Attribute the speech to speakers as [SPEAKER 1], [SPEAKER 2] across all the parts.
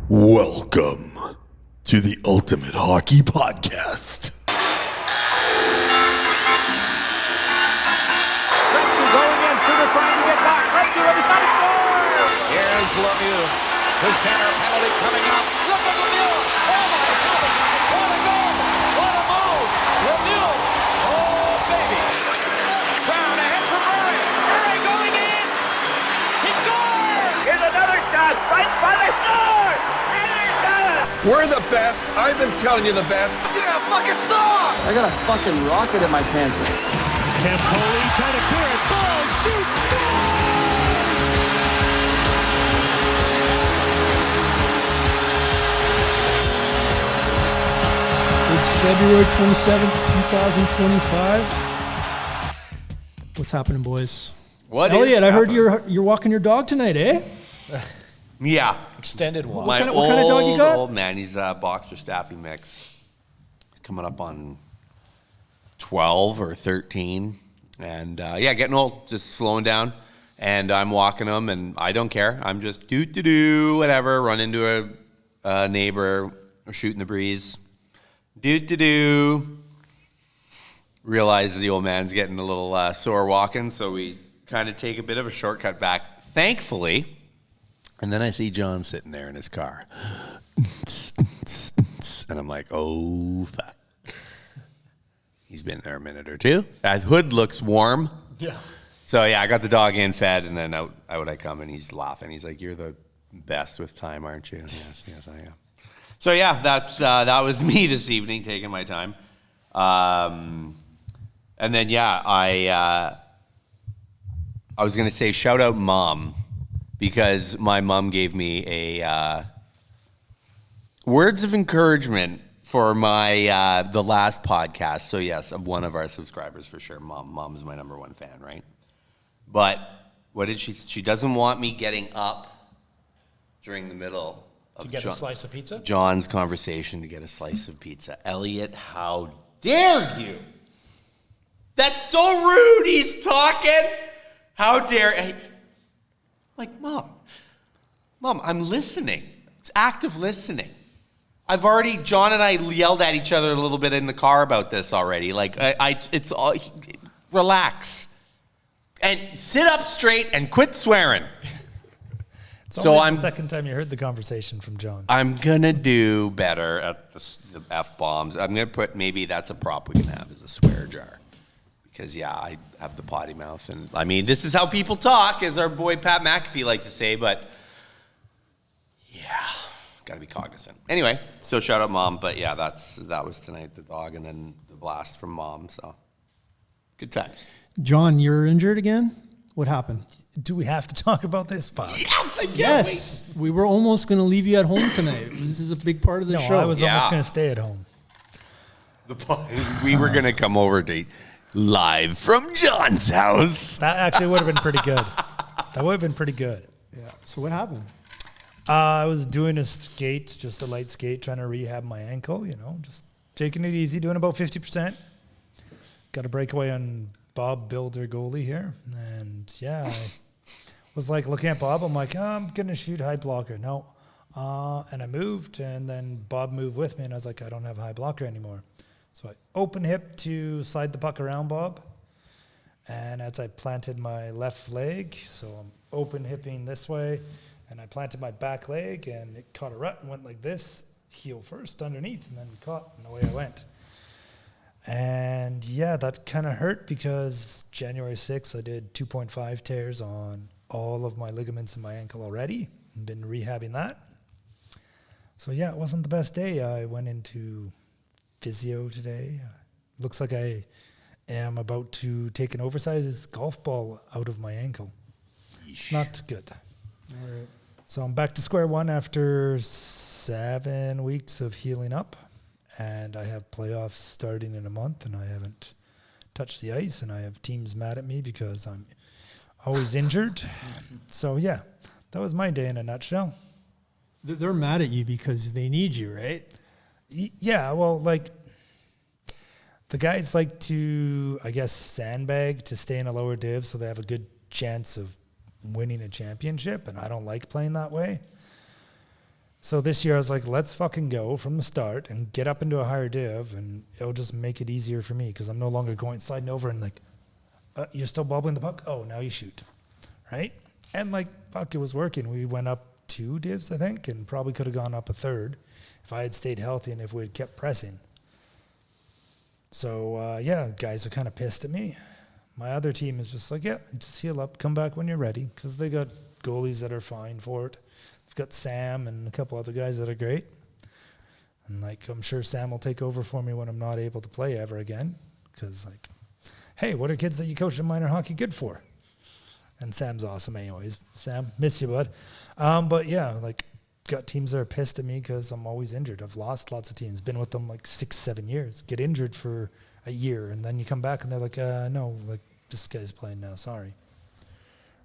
[SPEAKER 1] Welcome to the Ultimate Hockey Podcast.
[SPEAKER 2] Gretzky going in, Suter trying to get back. Gretzky with the shot, score!
[SPEAKER 3] Here's Lemieux. The center penalty coming up. Look at Lemieux. Oh my heavens. What a goal. What a move. Lemieux. Oh baby.
[SPEAKER 2] Brown ahead for Murray. Murray going in. He scores! Here's another shot. Right by the score! And he does it!
[SPEAKER 4] We're the best. I've been telling you the best.
[SPEAKER 3] Yeah, fucking star.
[SPEAKER 5] I got a fucking rocket in my pants.
[SPEAKER 2] Campoli trying to clear it. Ball, shoot, score!
[SPEAKER 6] It's February 27th, 2025. What's happening, boys?
[SPEAKER 7] What
[SPEAKER 6] Elliot,
[SPEAKER 7] is
[SPEAKER 6] I heard
[SPEAKER 7] happening?
[SPEAKER 6] you're walking your dog tonight, eh?
[SPEAKER 7] Yeah.
[SPEAKER 8] Extended walk.
[SPEAKER 7] My
[SPEAKER 6] what kind of dog you got?
[SPEAKER 7] old man, he's a boxer staffy mix. He's coming up on 12 or 13. And getting old, just slowing down. And I'm walking him, and I don't care. I'm just whatever, run into a neighbor or shooting the breeze. Realize the old man's getting a little sore walking, so we kind of take a bit of a shortcut back, thankfully. And then I see John sitting there in his car. And I'm like, oh, fuck. He's been there a minute or two. That hood looks warm.
[SPEAKER 8] Yeah.
[SPEAKER 7] So, I got the dog in, fed, and then out I come, and he's laughing. He's like, you're the best with time, aren't you? Yes, I am. So, that was me this evening, taking my time. And then, I was going to say, shout out Mom, because my mom gave me a words of encouragement for my the last podcast. So, yes, of one of our subscribers for sure. Mom is my number one fan, right? But what did she doesn't want me getting up during the middle of
[SPEAKER 8] To get a slice of pizza?
[SPEAKER 7] John's conversation to get a slice of pizza. Elliot, how dare you? That's so rude. He's talking. How dare like, Mom, I'm listening. It's active listening. John and I yelled at each other a little bit in the car about this already. Like, it's all, relax. And sit up straight and quit swearing.
[SPEAKER 9] The second time you heard the conversation from John.
[SPEAKER 7] I'm going to do better at the F-bombs. I'm going to put, maybe that's a prop we can have as a swear jar. Because, I have the potty mouth. And, I mean, this is how people talk, as our boy Pat McAfee likes to say. But, got to be cognizant. Anyway, so shout out Mom. But, that was tonight, the dog, and then the blast from Mom. So, good times.
[SPEAKER 6] John, you're injured again? What happened?
[SPEAKER 9] Do we have to talk about this, Bob?
[SPEAKER 6] Yes. We were almost going to leave you at home tonight. This is a big part of the show.
[SPEAKER 9] I was almost going to stay at home.
[SPEAKER 7] We were going to come over to live from John's house.
[SPEAKER 9] That actually would have been pretty good.
[SPEAKER 6] Yeah. So what happened?
[SPEAKER 9] I was doing a skate, just a light skate, trying to rehab my ankle, just taking it easy, doing about 50%. Got a breakaway on Bob Builder goalie here. And I was like looking at Bob. I'm like, I'm going to shoot high blocker. No. And I moved, and then Bob moved with me, and I was like, I don't have a high blocker anymore. So I open hip to slide the puck around Bob. And as I planted my left leg, so I'm open hipping this way, and I planted my back leg, and it caught a rut and went like this, heel first underneath, and then caught, and away I went. And that kind of hurt because January 6th, I did 2.5 tears on all of my ligaments in my ankle already, and been rehabbing that. So it wasn't the best day. I went into physio today. Looks like I am about to take an oversized golf ball out of my ankle. It's not good. All right. So I'm back to square one after 7 weeks of healing up. And I have playoffs starting in a month, and I haven't touched the ice, and I have teams mad at me because I'm always injured. So, that was my day in a nutshell.
[SPEAKER 6] They're mad at you because they need you, right?
[SPEAKER 9] Yeah, well, like, the guys like to, I guess, sandbag to stay in a lower div so they have a good chance of winning a championship, and I don't like playing that way. So this year I was like, let's fucking go from the start and get up into a higher div, and it'll just make it easier for me because I'm no longer sliding over and like, you're still bobbling the puck? Oh, now you shoot. Right? And like, fuck, it was working. We went up 2 divs, I think, and probably could have gone up a 3rd if I had stayed healthy and if we had kept pressing. So, guys are kind of pissed at me. My other team is just like, yeah, just heal up, come back when you're ready, because they got goalies that are fine for it. They've got Sam and a couple other guys that are great. And, like, I'm sure Sam will take over for me when I'm not able to play ever again, because, like, hey, what are kids that you coach in minor hockey good for? And Sam's awesome anyways. Sam, miss you, bud. But, yeah, like, got teams that are pissed at me because I'm always injured. I've lost lots of teams, been with them, like, 6-7 years. Get injured for a year, and then you come back, and they're like, no, like, this guy's playing now, sorry.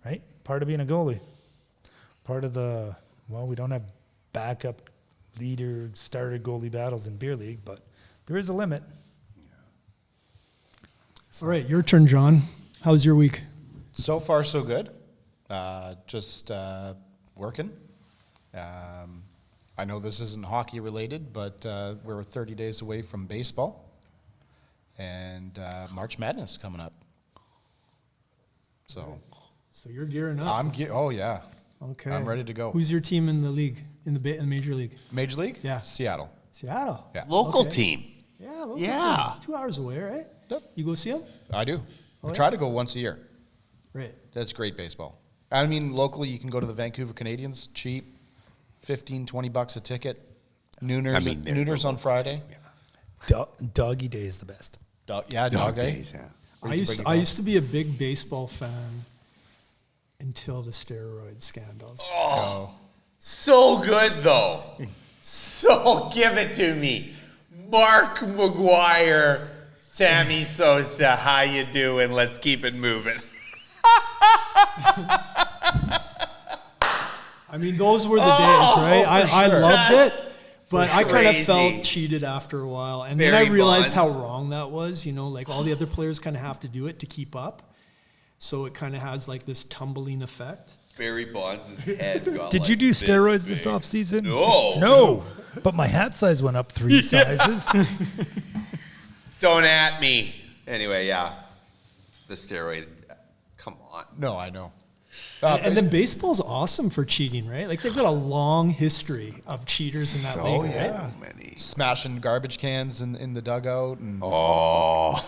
[SPEAKER 9] Right? Part of being a goalie. Part of the, well, we don't have backup leader, starter goalie battles in beer league, but there is a limit.
[SPEAKER 6] All right, your turn, John. How's your week?
[SPEAKER 8] So far, so good. Just working. I know this isn't hockey related, but we're 30 days away from baseball, and March Madness coming up. So
[SPEAKER 6] you're gearing up.
[SPEAKER 8] Oh yeah.
[SPEAKER 6] Okay.
[SPEAKER 8] I'm ready to go.
[SPEAKER 6] Who's your team in the league, in the major league?
[SPEAKER 8] Major League?
[SPEAKER 6] Yeah.
[SPEAKER 8] Seattle.
[SPEAKER 6] Seattle.
[SPEAKER 8] Yeah.
[SPEAKER 7] Local team.
[SPEAKER 6] Yeah. Local
[SPEAKER 7] Yeah.
[SPEAKER 6] team. 2 hours away, right?
[SPEAKER 8] Yep.
[SPEAKER 6] You go see them?
[SPEAKER 8] I do.
[SPEAKER 6] Oh,
[SPEAKER 8] I
[SPEAKER 6] yeah?
[SPEAKER 8] try to go once a year.
[SPEAKER 6] Right.
[SPEAKER 8] That's great baseball. I mean, locally, you can go to the Vancouver Canadians, cheap, $15-20 a ticket. Nooners on Friday.
[SPEAKER 9] Doggy Day is the best.
[SPEAKER 8] Dog
[SPEAKER 7] Dog
[SPEAKER 8] day.
[SPEAKER 7] days, yeah.
[SPEAKER 6] I used to be a big baseball fan until the steroid scandals.
[SPEAKER 7] Oh, so good though. So give it to me. Mark McGuire, Sammy Sosa, how you doing? Let's keep it moving.
[SPEAKER 6] I mean, those were the days, right? I loved it, but I kind of
[SPEAKER 7] crazy.
[SPEAKER 6] felt cheated after a while. And then
[SPEAKER 7] Barry
[SPEAKER 6] I realized
[SPEAKER 7] Bonds.
[SPEAKER 6] how wrong that was. You know, like all the other players kind of have to do it to keep up. So it kind of has like this tumbling effect.
[SPEAKER 7] Barry Bonds' head got
[SPEAKER 9] Did
[SPEAKER 7] like
[SPEAKER 9] you do
[SPEAKER 7] this
[SPEAKER 9] steroids
[SPEAKER 7] big.
[SPEAKER 9] this offseason?
[SPEAKER 7] No.
[SPEAKER 9] But my hat size went up 3 sizes.
[SPEAKER 7] Don't at me. Anyway, yeah. The steroid. Come on.
[SPEAKER 8] No, I know.
[SPEAKER 6] And then baseball's awesome for cheating, right? Like they've got a long history of cheaters in that
[SPEAKER 7] So
[SPEAKER 6] league, right?
[SPEAKER 7] many.
[SPEAKER 8] Smashing garbage cans in the dugout. And
[SPEAKER 7] Oh.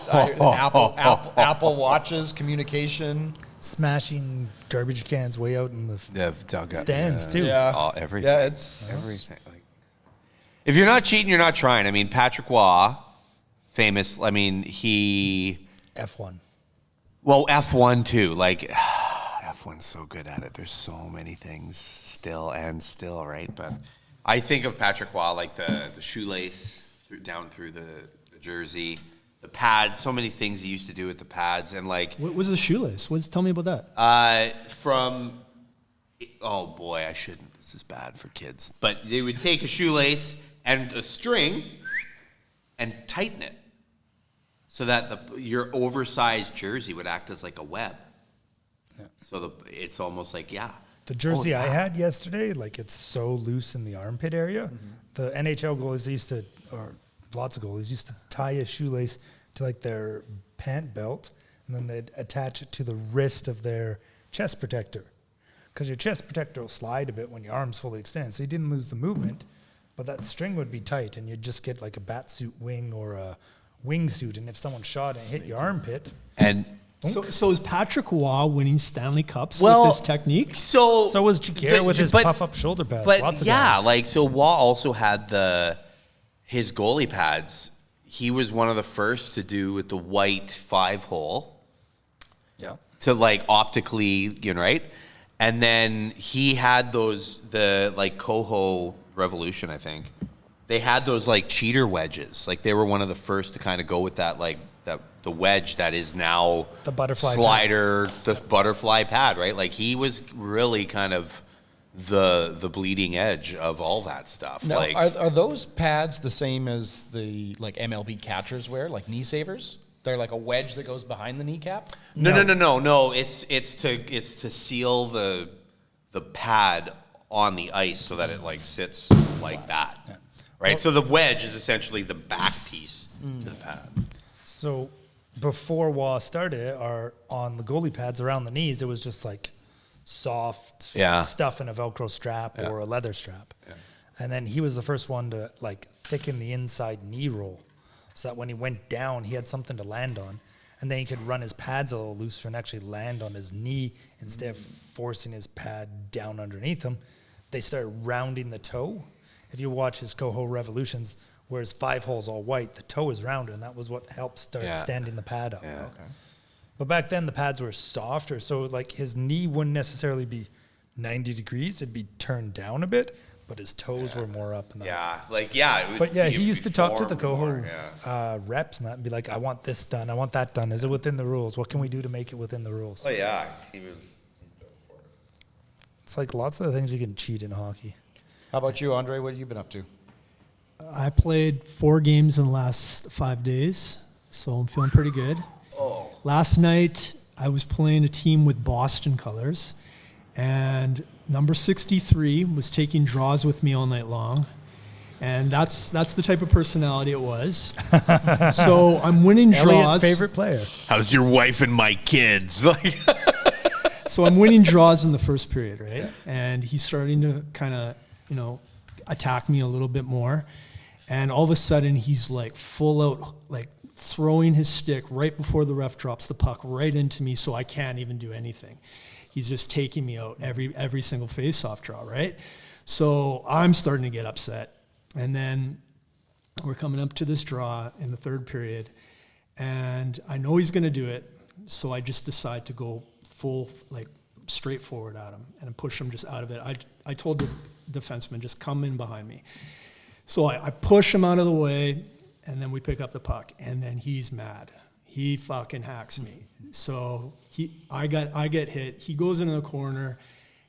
[SPEAKER 8] Apple Watches, communication.
[SPEAKER 9] Smashing garbage cans way out in the
[SPEAKER 7] dugout.
[SPEAKER 9] stands, too.
[SPEAKER 8] Yeah.
[SPEAKER 7] Everything.
[SPEAKER 8] Yeah, it's
[SPEAKER 7] Everything. Like, if you're not cheating, you're not trying. I mean, Patrick Waugh, famous. I mean, he.
[SPEAKER 9] F1.
[SPEAKER 7] Well, F1 too. Like, F1's so good at it. There's so many things still, right? But I think of Patrick Waugh like the shoelace down through the jersey, the pads. So many things he used to do with the pads, and like.
[SPEAKER 6] What was the shoelace? Tell me about that.
[SPEAKER 7] Oh boy, I shouldn't. This is bad for kids. But they would take a shoelace and a string and tighten it so that your oversized jersey would act as like a web. Yeah. So it's almost like,
[SPEAKER 9] The jersey I had yesterday, like it's so loose in the armpit area. Mm-hmm. The NHL goalies lots of goalies used to tie a shoelace to like their pant belt, and then they'd attach it to the wrist of their chest protector. Because your chest protector will slide a bit when your arms fully extend, so you didn't lose the movement, but that string would be tight, and you'd just get like a batsuit wing or a wingsuit, and if someone shot and hit your armpit...
[SPEAKER 7] And
[SPEAKER 6] so is Patrick Waugh winning Stanley Cups with this technique?
[SPEAKER 9] So was Jaguar with his puff-up shoulder pads.
[SPEAKER 7] But
[SPEAKER 9] lots of guys.
[SPEAKER 7] so Waugh also had his goalie pads. He was one of the first to do with the white 5-hole.
[SPEAKER 8] Yeah.
[SPEAKER 7] To like optically, right? And then he had the Coho Revolution, I think. They had those like cheater wedges. Like they were one of the first to kind of go with that, like the wedge that is now
[SPEAKER 9] the butterfly
[SPEAKER 7] slider, the butterfly pad, right? Like he was really kind of the bleeding edge of all that stuff.
[SPEAKER 8] Now,
[SPEAKER 7] like,
[SPEAKER 8] are those pads the same as the like MLB catchers wear, like knee savers? They're like a wedge that goes behind the kneecap?
[SPEAKER 7] No. It's to seal the pad on the ice so that it like sits like that, right? So the wedge is essentially the back piece to the pad.
[SPEAKER 9] So before WA started, on the goalie pads around the knees, it was just like soft stuff in a Velcro strap or a leather strap. Yeah. And then he was the first one to like thicken the inside knee roll so that when he went down, he had something to land on. And then he could run his pads a little looser and actually land on his knee instead of forcing his pad down underneath him. They started rounding the toe. If you watch his Coho Revolutions, where his 5 holes all white, the toe is rounded, and that was what helped start standing the pad up.
[SPEAKER 7] Yeah.
[SPEAKER 8] Okay.
[SPEAKER 9] But back then, the pads were softer, so like his knee wouldn't necessarily be 90 degrees. It'd be turned down a bit, but his toes were more up. In the
[SPEAKER 7] But
[SPEAKER 9] he used to talk to the Coho reps and that and be like, I want this done. I want that done. Is it within the rules? What can we do to make it within the rules?
[SPEAKER 7] Oh, yeah. He was.
[SPEAKER 9] It's like lots of things you can cheat in hockey.
[SPEAKER 8] How about you, Andre? What have you been up to?
[SPEAKER 6] I played 4 games in the last 5 days, so I'm feeling pretty good.
[SPEAKER 7] Oh.
[SPEAKER 6] Last night, I was playing a team with Boston colors, and number 63 was taking draws with me all night long, and that's the type of personality it was. So I'm winning draws.
[SPEAKER 9] Elliot's favorite player.
[SPEAKER 1] How's your wife and my kids?
[SPEAKER 6] So I'm winning draws in the first period, right? Yeah. And he's starting to kind of, attack me a little bit more. And all of a sudden, he's like full out, like throwing his stick right before the ref drops the puck right into me, so I can't even do anything. He's just taking me out every single face-off draw, right? So I'm starting to get upset. And then we're coming up to this draw in the third period, and I know he's going to do it, so I just decide to go full, like, straight forward at him and push him just out of it. I told the defenseman, just come in behind me. So I push him out of the way, and then we pick up the puck, and then he's mad. He fucking hacks me. So I get hit. He goes into the corner,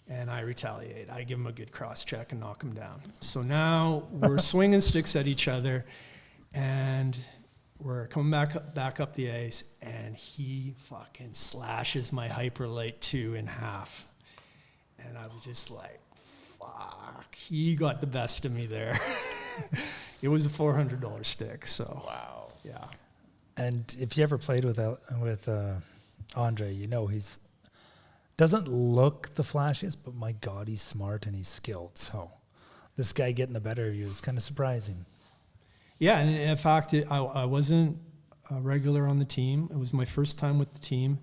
[SPEAKER 6] and I retaliate. I give him a good cross check and knock him down. So now we're swinging sticks at each other, and we're coming back up the ice, and he fucking slashes my Hyperlite 2 in half. And I was just like, fuck, he got the best of me there. It was a $400 stick, so.
[SPEAKER 7] Wow.
[SPEAKER 6] Yeah.
[SPEAKER 9] And if you ever played with Andre, he's doesn't look the flashiest, but my God, he's smart and he's skilled. So this guy getting the better of you is kind of surprising.
[SPEAKER 6] Yeah, and in fact, I wasn't a regular on the team. It was my first time with the team.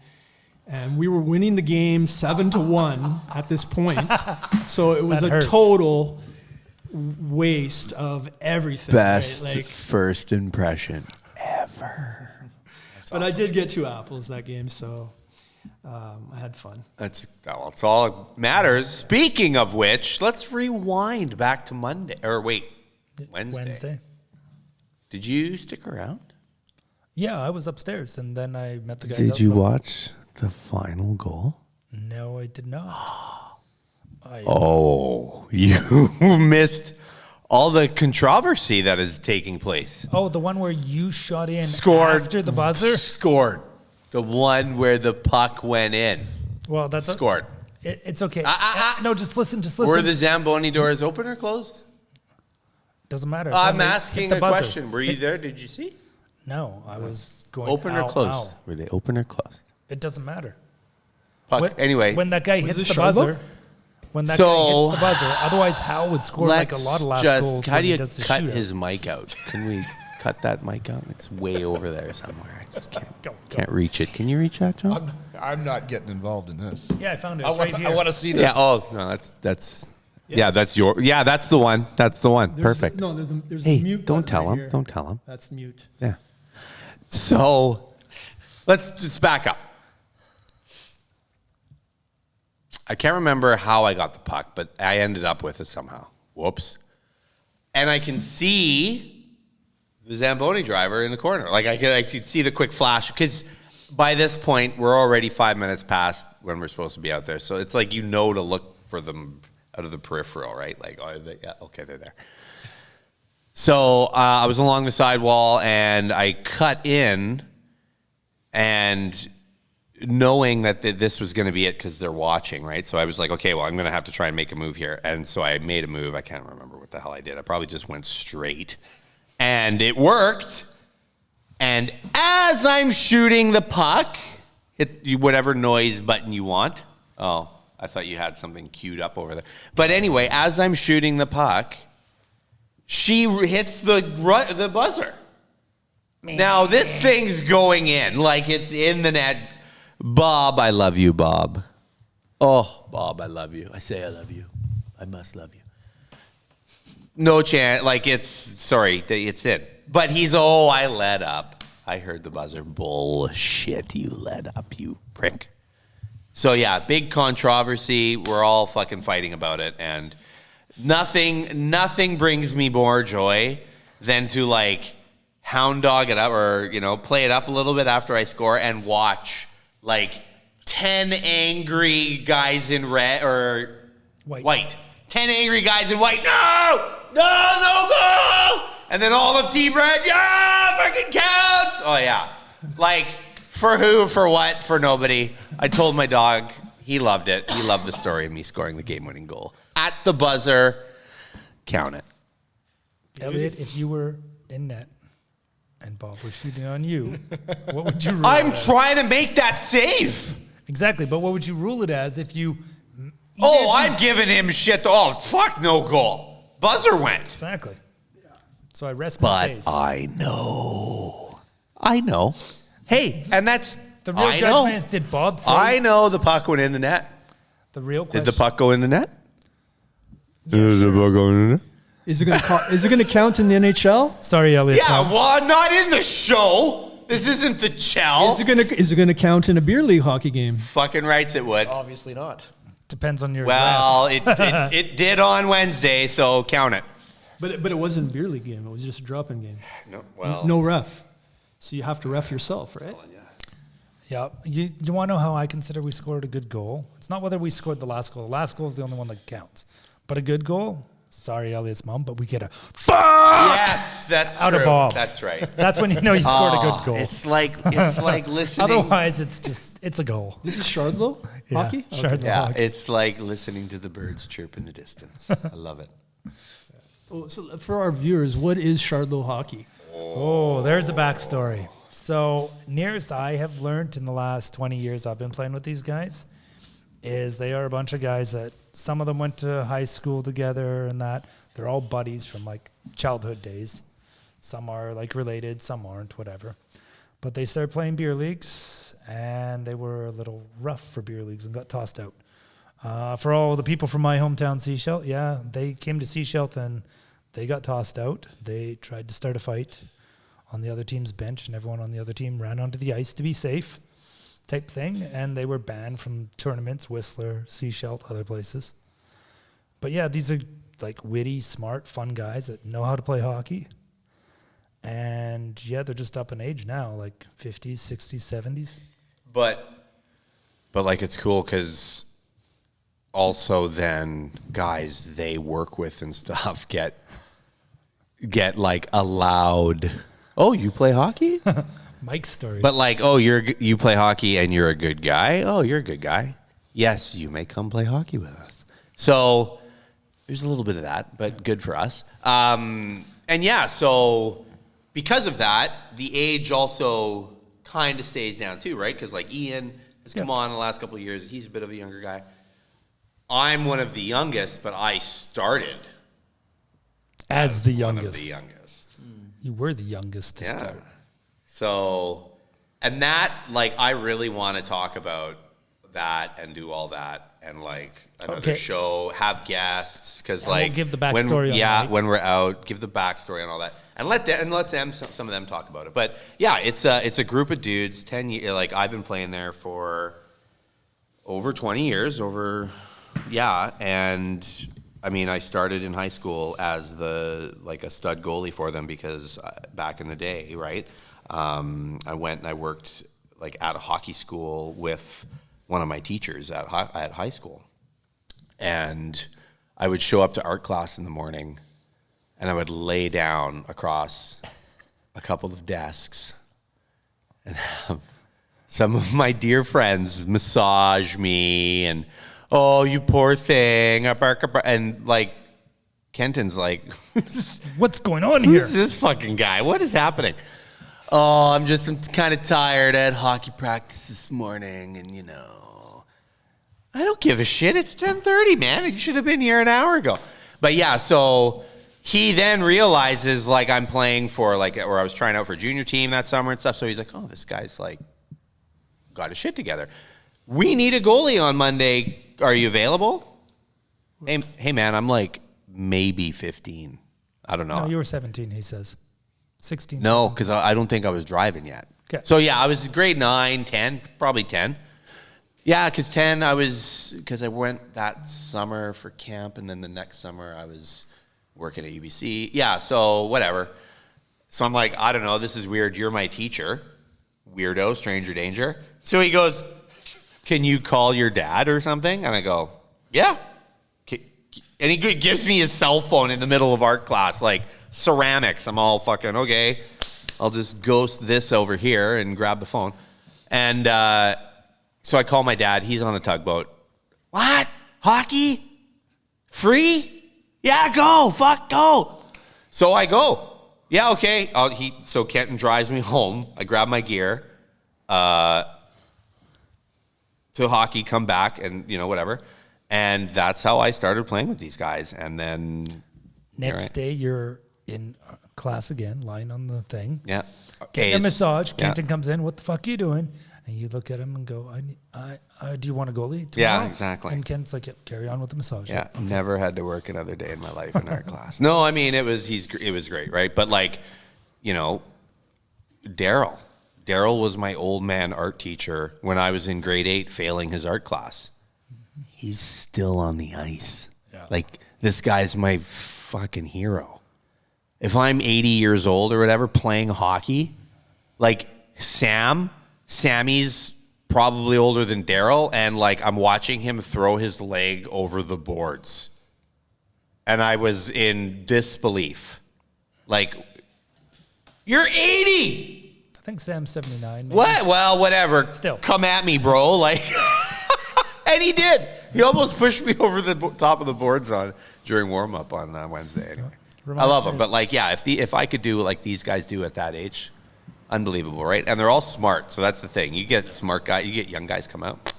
[SPEAKER 6] And we were winning the game 7-1 at this point. So it was a total waste of everything.
[SPEAKER 1] Best
[SPEAKER 6] right? Like,
[SPEAKER 1] first impression ever.
[SPEAKER 6] But I did get 2 apples that game, so I had fun.
[SPEAKER 7] That's all that matters. Speaking of which, let's rewind back to Monday. Or wait, Wednesday. Did you stick around?
[SPEAKER 9] Yeah, I was upstairs, and then I met the guys.
[SPEAKER 1] Did you watch the final goal?
[SPEAKER 9] No, I did not.
[SPEAKER 7] You missed all the controversy that is taking place.
[SPEAKER 9] Oh, the one where you shot in
[SPEAKER 7] Scored
[SPEAKER 9] after the buzzer?
[SPEAKER 7] Scored. The one where the puck went in.
[SPEAKER 9] Well, that's
[SPEAKER 7] scored.
[SPEAKER 9] It's okay. No, just listen.
[SPEAKER 7] Were the Zamboni doors open or closed?
[SPEAKER 9] Doesn't matter.
[SPEAKER 7] I'm asking a question. Were you there? Did you see?
[SPEAKER 9] No, I was going
[SPEAKER 7] open or closed.
[SPEAKER 9] Ow.
[SPEAKER 1] Were they open or closed?
[SPEAKER 9] It doesn't matter.
[SPEAKER 7] Anyway,
[SPEAKER 9] when that guy hits the buzzer, otherwise Howe would score like a lot of last goals.
[SPEAKER 7] How do you cut his mic out? Can we cut that mic out? It's way over there somewhere. I just can't reach it. Can you reach that, John?
[SPEAKER 4] I'm not getting involved in this.
[SPEAKER 9] Yeah, I found it. It's right here.
[SPEAKER 4] I want to see this.
[SPEAKER 7] Yeah. Oh no, that's. Yeah, that's your. Yeah, that's the one. That's the one. Perfect.
[SPEAKER 6] There's
[SPEAKER 7] hey,
[SPEAKER 6] a mute.
[SPEAKER 7] Don't tell him.
[SPEAKER 6] Here.
[SPEAKER 7] Don't tell him.
[SPEAKER 6] That's mute.
[SPEAKER 7] Yeah. So, let's just back up. I can't remember how I got the puck, but I ended up with it somehow. Whoops. And I can see the Zamboni driver in the corner. Like I could see the quick flash because by this point we're already 5 minutes past when we're supposed to be out there. So it's like to look for them out of the peripheral, right? Like, they're there. So I was along the sidewall and I cut in, and knowing that this was going to be it because they're watching, right? So I was like, okay, well, I'm going to have to try and make a move here. And so I made a move. I can't remember what the hell I did. I probably just went straight. And it worked. And as I'm shooting the puck, hit whatever noise button you want. Oh, I thought you had something queued up over there. But anyway, as I'm shooting the puck, she hits the buzzer. Man. Now, this thing's going in like it's in the net. Bob, I love you, Bob. Oh, Bob, I love you. I say I love you. I must love you. No chance. Like, it's in. But I let up. I heard the buzzer. Bullshit, you let up, you prick. So, yeah, big controversy. We're all fucking fighting about it. And nothing brings me more joy than to, like, hound dog it up or, play it up a little bit after I score and watch, like, 10 angry guys in red or white. 10 angry guys in white. No, go! And then all of Team Red, yeah, fucking counts. Oh, yeah. Like, for who, for what, for nobody. I told my dog, he loved it. He loved the story of me scoring the game-winning goal. At the buzzer, count it.
[SPEAKER 9] Elliot, if you were in net and Bob was shooting on you, what would you rule
[SPEAKER 7] I'm
[SPEAKER 9] it as?
[SPEAKER 7] trying to make that save.
[SPEAKER 9] Exactly, but what would you rule it as if you...
[SPEAKER 7] I'm giving him shit. Oh, fuck, no goal. Buzzer went.
[SPEAKER 9] Exactly. So I rest my case.
[SPEAKER 7] But I know. Hey, and that's...
[SPEAKER 9] The real judgment is, did Bob say...
[SPEAKER 7] I know the puck went in the net.
[SPEAKER 9] The real question...
[SPEAKER 7] Did the puck go in the net?
[SPEAKER 9] Yeah, sure.
[SPEAKER 7] The puck go in the net?
[SPEAKER 6] Is it going to count in the NHL?
[SPEAKER 9] Sorry, Elliot.
[SPEAKER 7] Yeah, well, I'm not in the show. This isn't the Chell.
[SPEAKER 6] Is it going to count in a beer league hockey game?
[SPEAKER 7] Fucking rights it would.
[SPEAKER 8] Obviously not.
[SPEAKER 9] Depends on your...
[SPEAKER 7] Well, it did on Wednesday, so count it.
[SPEAKER 6] But it wasn't a beer league game. It was just a drop-in game.
[SPEAKER 7] No
[SPEAKER 6] ref. So you have to ref yourself, right?
[SPEAKER 9] Yeah. You want to know how I consider we scored a good goal? It's not whether we scored the last goal. The last goal is the only one that counts. But a good goal, sorry, Elliot's mom, but we get a fuck!
[SPEAKER 7] Yes, that's
[SPEAKER 9] out
[SPEAKER 7] true.
[SPEAKER 9] of Bob.
[SPEAKER 7] That's right.
[SPEAKER 9] That's when you know you scored a good goal.
[SPEAKER 7] It's like listening.
[SPEAKER 9] Otherwise, it's a goal.
[SPEAKER 6] This is Shardlow hockey?
[SPEAKER 9] Shardlow
[SPEAKER 7] Yeah,
[SPEAKER 9] hockey.
[SPEAKER 7] it's like listening to the birds chirp in the distance. I love it.
[SPEAKER 6] Oh, so for our viewers, what is Shardlow hockey?
[SPEAKER 9] Oh, there's a backstory. So, near as I have learned in the last 20 years I've been playing with these guys, is they are a bunch of guys that some of them went to high school together and that. They're all buddies from like childhood days. Some are like related, some aren't, whatever. But they started playing beer leagues and they were a little rough for beer leagues and got tossed out. For all the people from my hometown, Seashell, yeah, they came to Seashell and they got tossed out. They tried to start a fight on the other team's bench, and everyone on the other team ran onto the ice to be safe, type thing, and they were banned from tournaments, Whistler, Seashell, other places. But yeah, these are like witty, smart, fun guys that know how to play hockey. And yeah, they're just up in age now, like 50s, 60s, 70s.
[SPEAKER 7] But like it's cool because also then guys they work with and stuff get like allowed. Oh, you play hockey?
[SPEAKER 9] Mike stories.
[SPEAKER 7] But like, oh, you play hockey and you're a good guy. Oh, you're a good guy. Yes, you may come play hockey with us. So there's a little bit of that, but good for us. And yeah, so because of that, the age also kind of stays down too, right? Because like Ian has come on in the last couple of years. He's a bit of a younger guy. I'm one of the youngest, but I started
[SPEAKER 9] as the youngest.
[SPEAKER 7] One of the youngest.
[SPEAKER 9] You were the youngest to start.
[SPEAKER 7] So, and that, like, I really want to talk about that and do all that and, like, another show, have guests, because, like,
[SPEAKER 9] we'll give the backstory
[SPEAKER 7] when we're out, give the backstory and all that. And let them, some of them talk about it. But, yeah, it's a group of dudes, 10 years, like, I've been playing there for over 20 years, and I mean, I started in high school as a stud goalie for them because back in the day, right? I went and I worked like at a hockey school with one of my teachers at high school, and I would show up to art class in the morning, and I would lay down across a couple of desks and have some of my dear friends massage me and, oh, you poor thing. And like, Kenton's like,
[SPEAKER 9] what's going on here?
[SPEAKER 7] Who's this fucking guy? What is happening? Oh, I'm kind of tired. I had hockey practice this morning, and I don't give a shit. It's 10:30, man. You should have been here an hour ago. But yeah, so he then realizes like I'm playing for like, or I was trying out for junior team that summer and stuff. So he's like, oh, this guy's like got his shit together. We need a goalie on Monday. Are you available? Hey man, I'm like maybe 15. I don't know.
[SPEAKER 9] No, you were 17, he says. 16.
[SPEAKER 7] No, because I don't think I was driving yet.
[SPEAKER 9] Okay.
[SPEAKER 7] So yeah, I was grade 9, 10, probably 10. Yeah, because 10, because I went that summer for camp, and then the next summer I was working at UBC. Yeah, so whatever. So I'm like, I don't know, this is weird. You're my teacher. Weirdo, stranger danger. So he goes, can you call your dad or something? And I go, yeah. And he gives me his cell phone in the middle of art class, like ceramics. I'm all fucking, okay, I'll just ghost this over here and grab the phone. And so I call my dad. He's on the tugboat. What? Hockey? Free? Yeah, go. Fuck, go. So I go. Yeah, okay. So Kenton drives me home. I grab my gear to hockey, come back, and, whatever. And that's how I started playing with these guys. And then
[SPEAKER 9] next day, you're in class again, lying on the thing.
[SPEAKER 7] Yeah.
[SPEAKER 9] Getting a massage. Kenton comes in. What the fuck are you doing? And you look at him and go, do you want a goalie tomorrow?
[SPEAKER 7] Yeah, exactly.
[SPEAKER 9] And Ken's like, carry on with the massage.
[SPEAKER 7] Yeah, okay. Never had to work another day in my life in art class. No, I mean, it was great, right? But like, Daryl was my old man art teacher when I was in grade 8 failing his art class. He's still on the ice. Yeah. Like, this guy's my fucking hero. If I'm 80 years old or whatever playing hockey, like Sammy's probably older than Daryl, and like I'm watching him throw his leg over the boards. And I was in disbelief. Like, you're 80!
[SPEAKER 9] I think Sam's 79. Maybe.
[SPEAKER 7] What? Well, whatever.
[SPEAKER 9] Still.
[SPEAKER 7] Come at me, bro. Like, and he did. He almost pushed me over the top of the boards during warm-up on Wednesday. Anyway, I love him. But like, yeah, if I could do like these guys do at that age, unbelievable, right? And they're all smart, so that's the thing. You get smart guys, you get young guys come out.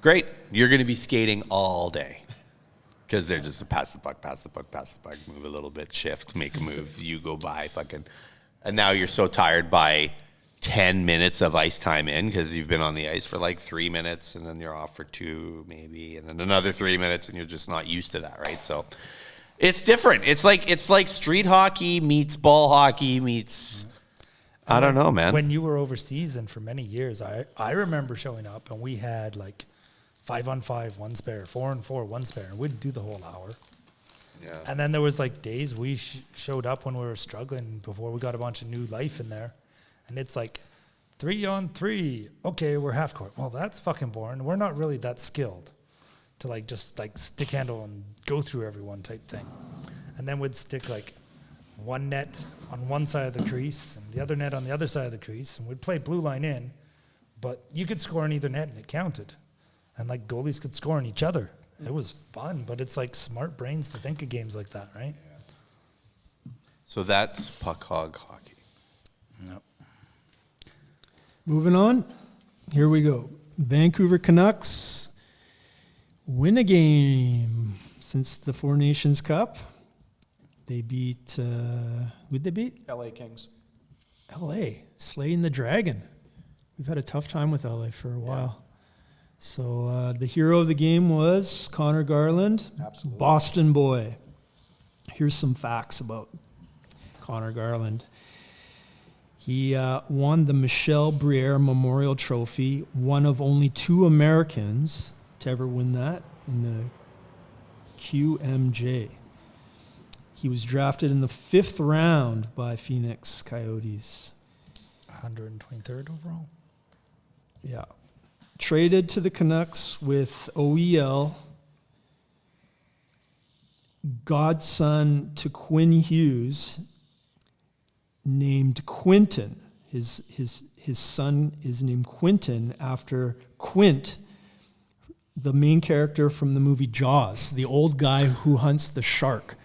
[SPEAKER 7] Great. You're going to be skating all day because they're just pass the puck, move a little bit, shift, make a move, you go by, fucking. And now you're so tired by 10 minutes of ice time in because you've been on the ice for like 3 minutes, and then you're off for 2 maybe, and then another 3 minutes, and you're just not used to that, right? So it's different. It's like street hockey meets ball hockey meets... I don't know, man.
[SPEAKER 9] When you were overseas and for many years, I remember showing up and we had like 5-on-5, 1 spare, 4-on-4, 1 spare, and we'd do the whole hour. Yeah. And then there was like days we showed up when we were struggling before we got a bunch of new life in there. And it's like 3-on-3. Okay, we're half court. Well, that's fucking boring. We're not really that skilled to like just like stick handle and go through everyone type thing. And then we'd stick like one net on one side of the crease and the other net on the other side of the crease, and we'd play blue line in, but you could score in either net and it counted. And like goalies could score on each other. It was fun, but it's like smart brains to think of games like that, right?
[SPEAKER 7] Yeah. So that's puck hog hockey.
[SPEAKER 9] Yep.
[SPEAKER 6] Moving on. Here we go. Vancouver Canucks win a game since the Four Nations Cup. They beat, who'd they beat?
[SPEAKER 8] LA Kings.
[SPEAKER 6] LA, slaying the dragon. We've had a tough time with LA for a while. So the hero of the game was Conor Garland.
[SPEAKER 8] Absolutely.
[SPEAKER 6] Boston boy. Here's some facts about Conor Garland. He won the Michel Briere Memorial Trophy, one of only 2 Americans to ever win that in the QMJ. He was drafted in the 5th round by Phoenix Coyotes.
[SPEAKER 9] 123rd overall.
[SPEAKER 6] Yeah. Traded to the Canucks with OEL, godson to Quinn Hughes, named Quinton. His son is named Quentin after Quint, the main character from the movie Jaws, the old guy who hunts the shark.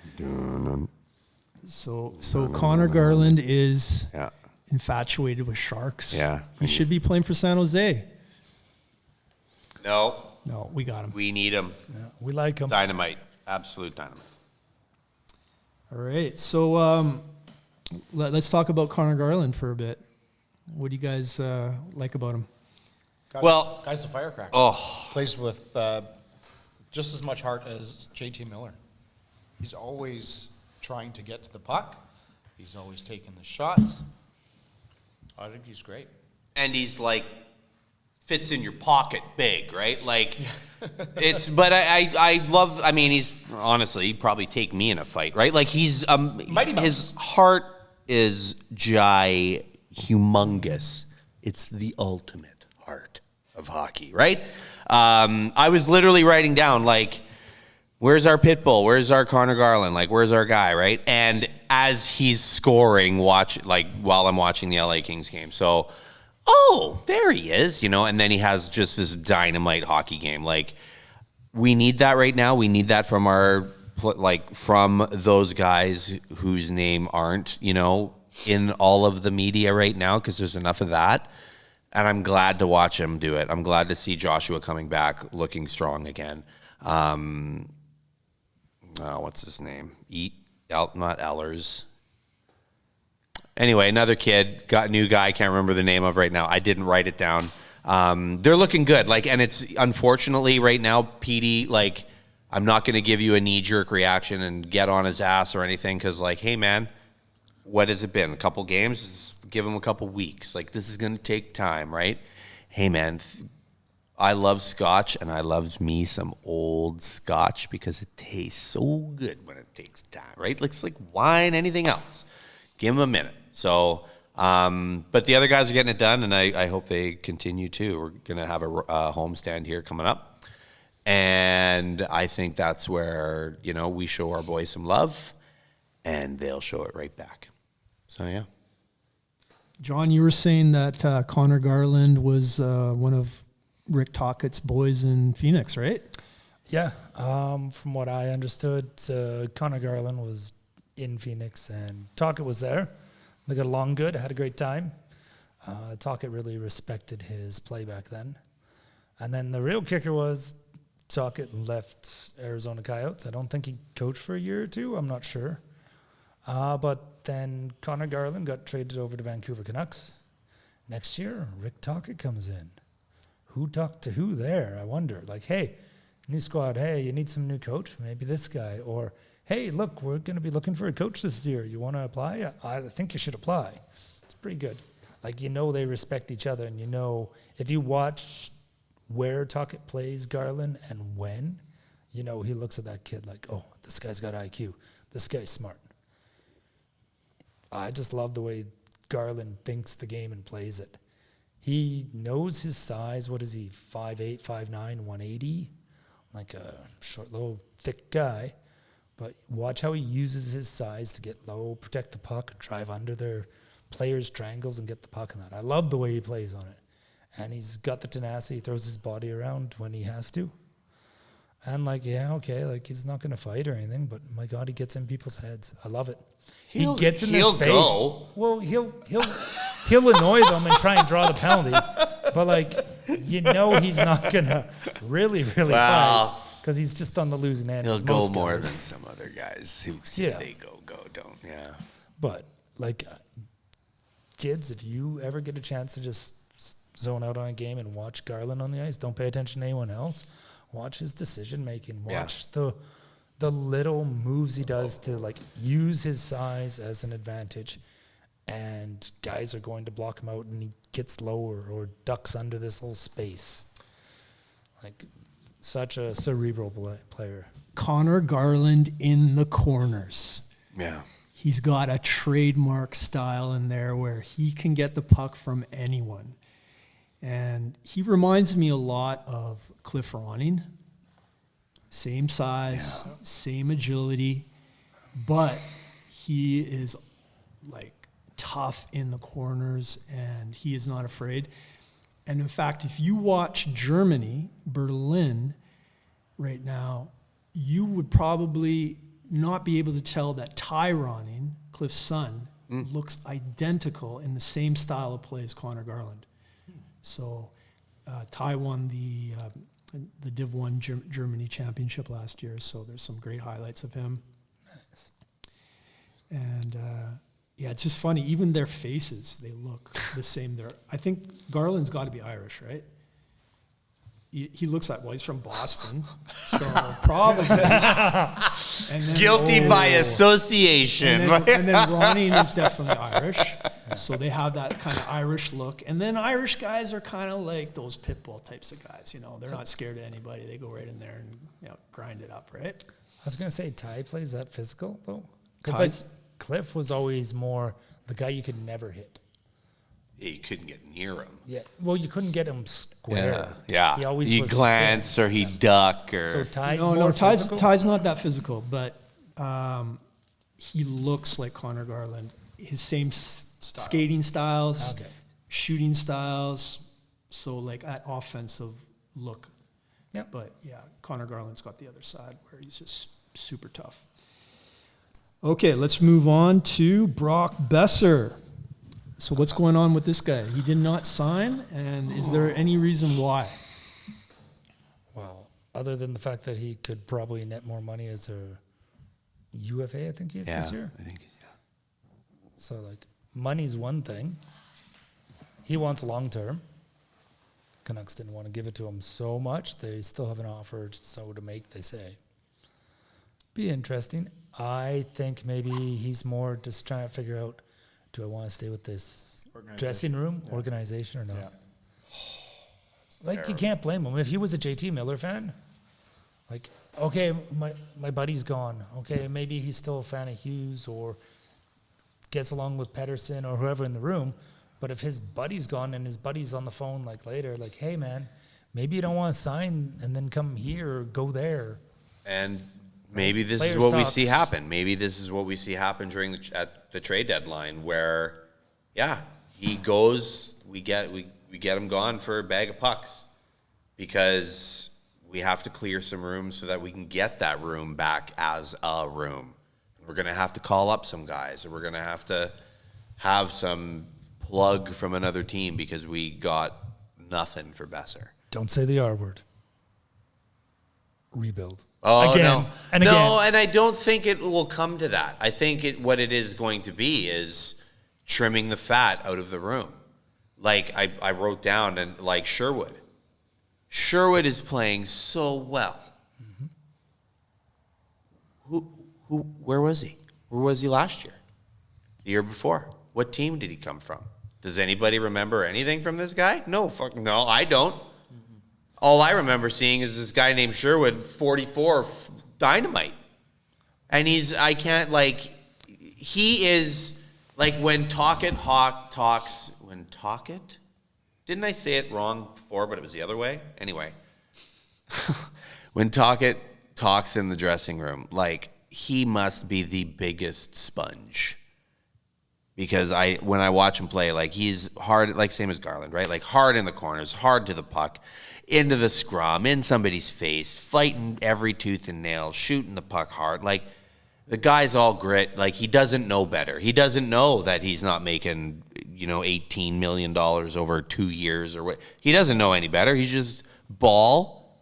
[SPEAKER 6] So Conor Garland is infatuated with sharks.
[SPEAKER 7] Yeah.
[SPEAKER 6] He should be playing for San Jose.
[SPEAKER 7] No,
[SPEAKER 6] we got him.
[SPEAKER 7] we need him.
[SPEAKER 9] Yeah, we like him.
[SPEAKER 7] Dynamite. Absolute dynamite.
[SPEAKER 6] All right. So let's talk about Conor Garland for a bit. What do you guys like about him?
[SPEAKER 8] Guy's a firecracker.
[SPEAKER 7] Oh.
[SPEAKER 8] Plays with just as much heart as JT Miller. He's always trying to get to the puck. He's always taking the shots. I think he's great.
[SPEAKER 7] And he's like, fits in your pocket big, right? Like, but I love, I mean, he's honestly, he'd probably take me in a fight, right? Like, he's, his heart is humongous. It's the ultimate heart of hockey, right? I was literally writing down, like, where's our pit bull? Where's our Conor Garland? Like, where's our guy, right? And as he's scoring, while I'm watching the LA Kings game. So, there he is, and then he has just this dynamite hockey game. Like, we need that right now. We need that from from those guys whose name aren't, in all of the media right now, because there's enough of that. And I'm glad to watch him do it. I'm glad to see Joshua coming back, looking strong again. What's his name? Not Ellers. Anyway, another kid, got a new guy, I can't remember the name of right now. I didn't write it down. They're looking good. And it's unfortunately right now, Petey, I'm not going to give you a knee-jerk reaction and get on his ass or anything because, hey, man, what has it been? A couple games? Give him a couple weeks. This is going to take time, right? Hey, man, I love scotch, and I love me some old scotch because it tastes so good when it takes time, right? It's like wine, anything else. Give him a minute. So, but the other guys are getting it done, and I hope they continue too. We're going to have a homestand here coming up, and I think that's where, we show our boys some love, and they'll show it right back. So, yeah.
[SPEAKER 6] John, you were saying that Conor Garland was one of Rick Tockett's boys in Phoenix, right?
[SPEAKER 9] Yeah. From what I understood, Conor Garland was in Phoenix and Tocchet was there. They got along good, had a great time. Tocchet really respected his play back then. And then the real kicker was Tocchet left Arizona Coyotes. I don't think he coached for a year or two. I'm not sure. But then Conor Garland got traded over to Vancouver Canucks. Next year, Rick Tocchet comes in. Who talked to who there? I wonder. Hey, new squad. Hey, you need some new coach? Maybe this guy. Or, hey, look, we're going to be looking for a coach this year. You want to apply? I think you should apply. It's pretty good. They respect each other. And if you watch where Tocchet plays Garland and when, he looks at that kid oh, this guy's got IQ. This guy's smart. I just love the way Garland thinks the game and plays it. He knows his size. What is he, 5'8", 5'9", 180? Like a short, little, thick guy. But watch how he uses his size to get low, protect the puck, drive under their players' triangles and get the puck in that. I love the way he plays on it. And he's got the tenacity. He throws his body around when he has to. And he's not going to fight or anything, but my God, he gets in people's heads. I love it. He gets in their space.
[SPEAKER 7] Go.
[SPEAKER 9] Well, he'll annoy them and try and draw the penalty, but he's not going to really fight because he's just on the losing end.
[SPEAKER 7] He'll go more than some other guys who say they go, don't. Yeah.
[SPEAKER 9] But kids, if you ever get a chance to just zone out on a game and watch Garland on the ice, don't pay attention to anyone else. Watch his decision making. Watch the little moves he does to use his size as an advantage, and guys are going to block him out, and he gets lower or ducks under this little space. Such a cerebral player.
[SPEAKER 6] Conor Garland in the corners.
[SPEAKER 7] Yeah.
[SPEAKER 6] He's got a trademark style in there where he can get the puck from anyone. And he reminds me a lot of Cliff Ronning. Same size, same agility, but he is tough in the corners, and he is not afraid. And in fact, if you watch Germany, Berlin, right now, you would probably not be able to tell that Tyroning, Cliff's son, looks identical in the same style of play as Conor Garland. So Ty won the Div 1 Germany championship last year, so there's some great highlights of him.
[SPEAKER 9] Nice.
[SPEAKER 6] And yeah, it's just funny. Even their faces, they look the same. I think Garland's got to be Irish, right? He looks like, well, he's from Boston, so probably. And then,
[SPEAKER 7] Guilty by association.
[SPEAKER 6] And then Ronnie is definitely Irish, so they have that kind of Irish look. And then Irish guys are kind of like those pit bull types of guys. They're not scared of anybody. They go right in there and grind it up, right?
[SPEAKER 9] I was going to say, Ty plays that physical, though?
[SPEAKER 6] Ty's-
[SPEAKER 9] Because Cliff was always more the guy you could never hit.
[SPEAKER 7] You couldn't get near him.
[SPEAKER 9] Yeah, well, you couldn't get him square.
[SPEAKER 7] Yeah.
[SPEAKER 9] He always
[SPEAKER 7] He'd
[SPEAKER 9] was
[SPEAKER 7] glance
[SPEAKER 9] square.
[SPEAKER 7] or he'd duck or.
[SPEAKER 9] So Ty's
[SPEAKER 6] No,
[SPEAKER 9] more
[SPEAKER 6] Ty's
[SPEAKER 9] physical?
[SPEAKER 6] not that physical, but he looks like Conor Garland. His same skating styles,
[SPEAKER 9] Okay.
[SPEAKER 6] shooting styles, so like that offensive look.
[SPEAKER 9] Yep.
[SPEAKER 6] But yeah, Conor Garland's got the other side where he's just super tough. Okay, let's move on to Brock Boeser. So what's going on with this guy? He did not sign, and is there any reason why?
[SPEAKER 9] Well, other than the fact that he could probably net more money as a UFA, I think he is this year.
[SPEAKER 7] I think
[SPEAKER 9] So, like, money's one thing. He wants long term. Canucks didn't want to give it to him so much. They still have an offer so to make, they say. Be interesting. I think maybe he's more just trying to figure out, do I want to stay with this dressing room organization or not?
[SPEAKER 8] Yeah.
[SPEAKER 9] Like, you can't blame him. If he was a JT Miller fan, like, okay, my buddy's gone. Okay, maybe he's still a fan of Hughes or gets along with Pedersen or whoever in the room. But if his buddy's gone and his buddy's on the phone like later, like, hey, man, maybe you don't want to sign and then come here or go there.
[SPEAKER 7] And maybe this
[SPEAKER 9] Players
[SPEAKER 7] is what we
[SPEAKER 9] talk.
[SPEAKER 7] see happen. Maybe this is what we see happen during at the trade deadline, where, he goes. We get him gone for a bag of pucks because we have to clear some room so that we can get that room back as a room. We're gonna have to call up some guys, or we're gonna have some plug from another team because we got nothing for Boeser.
[SPEAKER 9] Don't say the R word. Rebuild.
[SPEAKER 7] Oh,
[SPEAKER 9] Again,
[SPEAKER 7] no.
[SPEAKER 9] and
[SPEAKER 7] no,
[SPEAKER 9] again.
[SPEAKER 7] and I don't think it will come to that. I think what it is going to be is trimming the fat out of the room. Like I wrote down, and like Sherwood. Sherwood is playing so well. Mm-hmm. Where was he? Where was he last year? The year before? What team did he come from? Does anybody remember anything from this guy? No, no, I don't. All I remember seeing is this guy named Sherwood, 44, dynamite. And he is like when Tocchet talks, didn't I say it wrong before, but it was the other way? Anyway, when Tocchet talks in the dressing room, like, he must be the biggest sponge. Because when I watch him play, like, he's hard, like same as Garland, right? Like, hard in the corners, hard to the puck, into the scrum, in somebody's face, fighting every tooth and nail, shooting the puck hard. Like, the guy's all grit. Like, he doesn't know better. He doesn't know that he's not making, $18 million over 2 years or what. He doesn't know any better. He's just ball,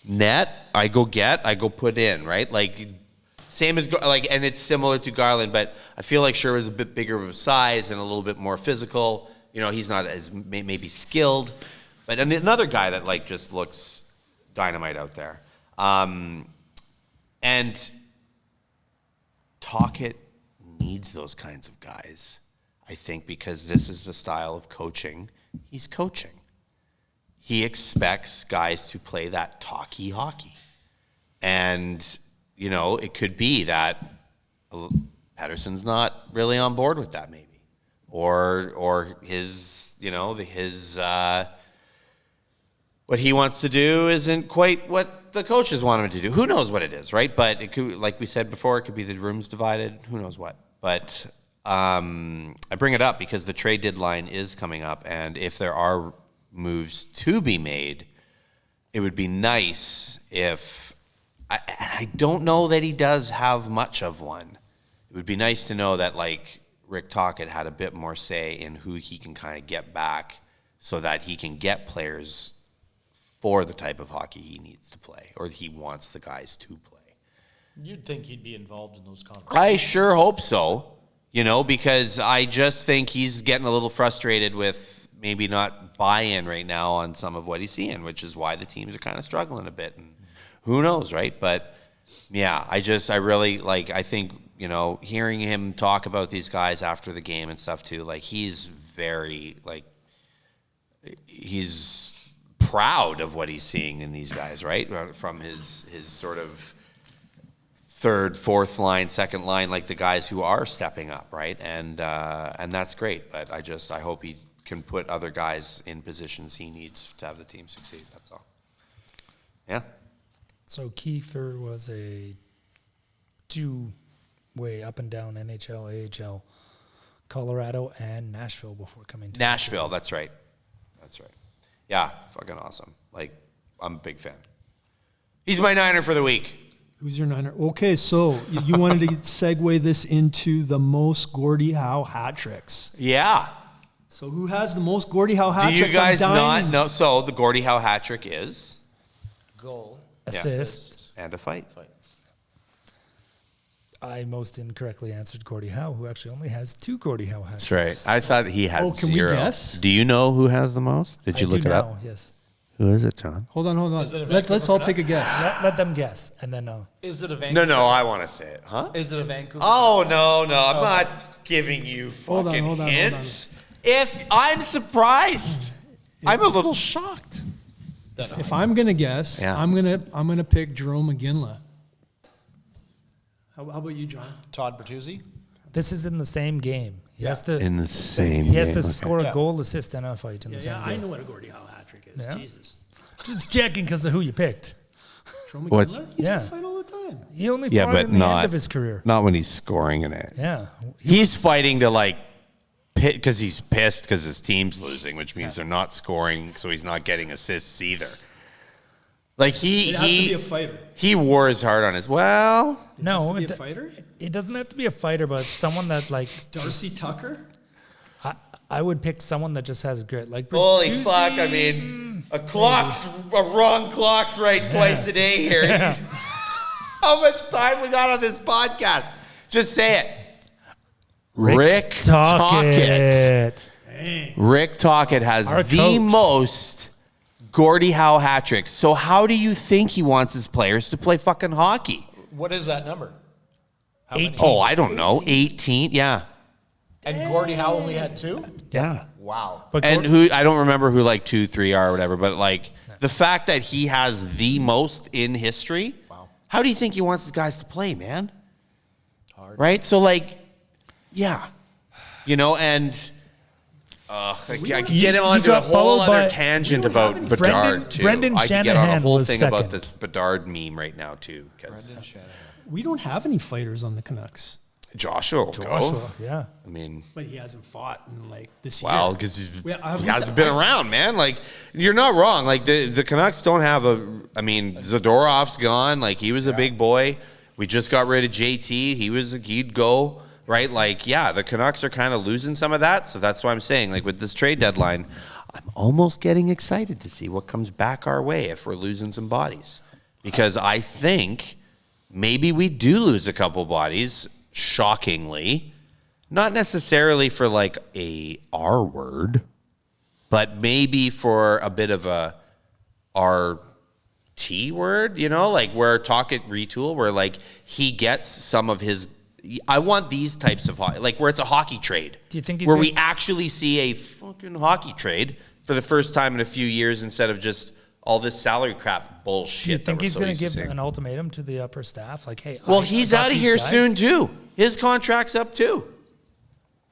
[SPEAKER 7] net, I go put in, right? Like, same as, and it's similar to Garland, but I feel like Sherwood's a bit bigger of a size and a little bit more physical. He's not as maybe skilled. But another guy that, like, just looks dynamite out there. And Tocchet needs those kinds of guys, I think, because this is the style of coaching he's coaching. He expects guys to play that talky hockey. And, it could be that Pedersen's not really on board with that, maybe. Or his, what he wants to do isn't quite what the coaches want him to do. Who knows what it is, right? But it could, like we said before, it could be the room's divided. Who knows what? But I bring it up because the trade deadline is coming up, and if there are moves to be made, it would be nice if I don't know that he does have much of one. It would be nice to know that like Rick Tocchet had a bit more say in who he can kind of get back, so that he can get players for the type of hockey he needs to play, or he wants the guys to play.
[SPEAKER 8] You'd think he'd be involved in those conversations.
[SPEAKER 7] I sure hope so, because I just think he's getting a little frustrated with maybe not buy-in right now on some of what he's seeing, which is why the teams are kind of struggling a bit. And who knows, right? But yeah, I really like, I think, hearing him talk about these guys after the game and stuff too, like he's very, like, he's proud of what he's seeing in these guys, right? From his sort of third, fourth line, second line, like the guys who are stepping up, right? And that's great. But I hope he can put other guys in positions he needs to have the team succeed. That's all. Yeah.
[SPEAKER 9] So Kiefer was a two-way up and down NHL, AHL, Colorado, and Nashville before coming to
[SPEAKER 7] Nashville. That's right. Yeah, fucking awesome. Like, I'm a big fan. He's my Niner for the week.
[SPEAKER 6] Who's your Niner? Okay, so you wanted to segue this into the most Gordie Howe hat tricks.
[SPEAKER 7] Yeah.
[SPEAKER 6] So who has the most Gordie Howe hat
[SPEAKER 7] tricks?
[SPEAKER 6] tricks?
[SPEAKER 7] Do you guys not know? So the Gordie Howe hat trick is?
[SPEAKER 8] Goal.
[SPEAKER 9] Assist.
[SPEAKER 7] And a fight.
[SPEAKER 9] I most incorrectly answered Gordie Howe, who actually only has 2 Gordie Howe hats.
[SPEAKER 7] That's right. I thought he had 0.
[SPEAKER 6] Can we guess?
[SPEAKER 7] Do you know who has the most? Did you look it up?
[SPEAKER 9] Yes.
[SPEAKER 7] Who is it, John?
[SPEAKER 6] Hold on. Let's all take a guess.
[SPEAKER 9] Let them guess, and then no.
[SPEAKER 8] Is it a Vancouver?
[SPEAKER 7] No, I want to say it. Huh?
[SPEAKER 8] Is it a Vancouver?
[SPEAKER 7] Oh, no. I'm not giving you fucking hints. If I'm surprised, I'm a little shocked.
[SPEAKER 6] If I'm gonna guess, I'm gonna pick Jerome McGinley. How about you, John?
[SPEAKER 8] Todd Bertuzzi.
[SPEAKER 9] This is in the same game. He has to
[SPEAKER 7] in the same.
[SPEAKER 9] He has to score a goal, assist, and a fight in the same game.
[SPEAKER 6] I know what a Gordie Howe hat trick is.
[SPEAKER 9] Yeah.
[SPEAKER 6] Jesus.
[SPEAKER 9] Just checking because of who you picked.
[SPEAKER 6] Jerome McGinley? He used to fight all the time.
[SPEAKER 9] He only fought in the end of his career.
[SPEAKER 7] Not when he's scoring in it.
[SPEAKER 9] Yeah.
[SPEAKER 7] He's fighting to like pit because he's pissed because his team's losing, which means they're not scoring, so he's not getting assists either. Like
[SPEAKER 6] it has to be a fighter.
[SPEAKER 7] He wore his heart on his. Well,
[SPEAKER 9] no,
[SPEAKER 6] a fighter.
[SPEAKER 9] It doesn't have to be a fighter, but someone that like
[SPEAKER 6] Darcy Tucker.
[SPEAKER 9] I would pick someone that just has grit. Like
[SPEAKER 7] holy fuck! I mean, a wrong clock's right twice a day here. Yeah. How much time we got on this podcast? Just say it. Rick Tocchet. Rick Tocchet has the most Gordie Howe hat tricks. So how do you think he wants his players to play fucking hockey?
[SPEAKER 8] What is that number?
[SPEAKER 7] 18. Oh, I don't know. 18, yeah.
[SPEAKER 8] And Gordie Howe only had 2?
[SPEAKER 7] Yeah.
[SPEAKER 8] Wow.
[SPEAKER 7] And who, I don't remember who like 2, 3 are or whatever, but like the fact that he has the most in history, how do you think he wants his guys to play, man? Hard. Right? So like, yeah. And... I could get onto a whole other tangent about Bedard, too.
[SPEAKER 9] Brendan
[SPEAKER 7] I could get on a
[SPEAKER 9] Shanahan
[SPEAKER 7] whole
[SPEAKER 9] was
[SPEAKER 7] thing
[SPEAKER 9] second.
[SPEAKER 7] about this Bedard meme right now, too.
[SPEAKER 6] We don't have any fighters on the Canucks.
[SPEAKER 7] Joshua,
[SPEAKER 9] yeah.
[SPEAKER 7] I mean...
[SPEAKER 6] But he hasn't fought in, like, this year.
[SPEAKER 7] Well, because he hasn't been around, man. Like, you're not wrong. Like, the Canucks don't have Zadorov's gone. Like, he was a big boy. We just got rid of JT. He'd go... Right? Like, yeah, the Canucks are kind of losing some of that. So that's why I'm saying, like, with this trade deadline, I'm almost getting excited to see what comes back our way if we're losing some bodies. Because I think maybe we do lose a couple bodies, shockingly. Not necessarily for, like, a R word, but maybe for a bit of a RT word, like where Tocchet retool, where, like, he gets some of his... I want these types of hockey, like where it's a hockey trade.
[SPEAKER 9] Do you think he's
[SPEAKER 7] where we actually see a fucking hockey trade for the first time in a few years instead of just all this salary crap bullshit?
[SPEAKER 9] Do you think he's going to give an ultimatum to the upper staff? Like, hey,
[SPEAKER 7] well, he's out of here soon too. His contract's up too.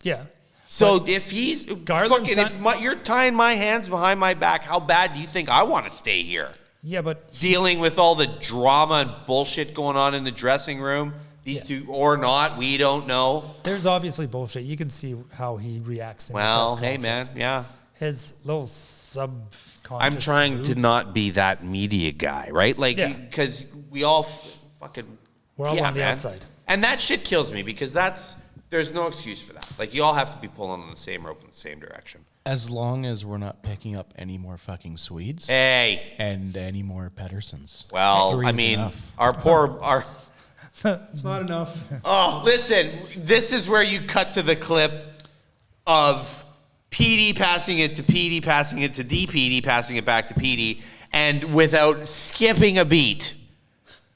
[SPEAKER 9] Yeah.
[SPEAKER 7] So if he's you're tying my hands behind my back, how bad do you think I want to stay here?
[SPEAKER 9] Yeah, but
[SPEAKER 7] dealing with all the drama and bullshit going on in the dressing room. These two, or not, we don't know.
[SPEAKER 9] There's obviously bullshit. You can see how he reacts in
[SPEAKER 7] Well,
[SPEAKER 9] the press
[SPEAKER 7] hey, man,
[SPEAKER 9] conference.
[SPEAKER 7] yeah.
[SPEAKER 9] His little subconscious
[SPEAKER 7] I'm trying to
[SPEAKER 9] moves.
[SPEAKER 7] not be that media guy, right? Like,
[SPEAKER 9] Yeah.
[SPEAKER 7] because we all fucking...
[SPEAKER 9] We're all on the outside.
[SPEAKER 7] And that shit kills me because there's no excuse for that. Like, you all have to be pulling on the same rope in the same direction.
[SPEAKER 8] As long as we're not picking up any more fucking Swedes
[SPEAKER 7] Hey.
[SPEAKER 8] and any more Pedersens.
[SPEAKER 7] Well,
[SPEAKER 8] Three
[SPEAKER 7] I
[SPEAKER 8] is
[SPEAKER 7] mean,
[SPEAKER 8] enough.
[SPEAKER 7] our
[SPEAKER 6] It's not enough.
[SPEAKER 7] Oh, listen, this is where you cut to the clip of Petey passing it to Petey, passing it to DPD, passing it back to Petey, and without skipping a beat.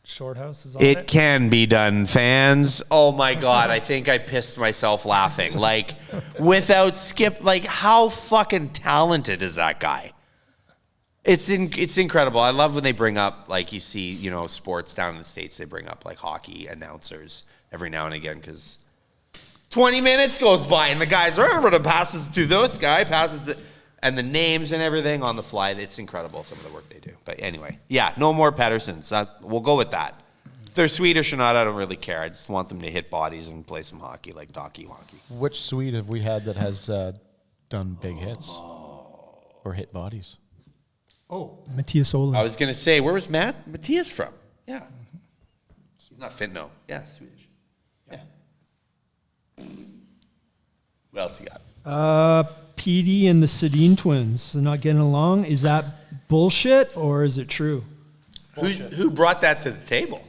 [SPEAKER 9] Shorthouse is on
[SPEAKER 7] It
[SPEAKER 9] it.
[SPEAKER 7] can be done, fans. Oh my God, I think I pissed myself laughing. Like, without skip, like, how fucking talented is that guy? It's incredible. I love when they bring up, like, you see, you know, sports down in the States, they bring up, like, hockey announcers every now and again, because 20 minutes goes by, and the guy's, passes to this guy, passes it, and the names and everything on the fly. It's incredible, some of the work they do. But anyway, yeah, no more Pedersens. We'll go with that. If they're Swedish or not, I don't really care. I just want them to hit bodies and play some hockey, like Docky Wonky.
[SPEAKER 8] Which Swede have we had that has done big hits or hit bodies?
[SPEAKER 6] Oh, Matthias Olin.
[SPEAKER 7] I was going to say, where was Matthias from? Yeah. He's not Finno. Yeah, Swedish. Yeah. What else you got?
[SPEAKER 6] Petey and the Sedin twins are not getting along. Is that bullshit or is it true?
[SPEAKER 7] Who brought that to the table?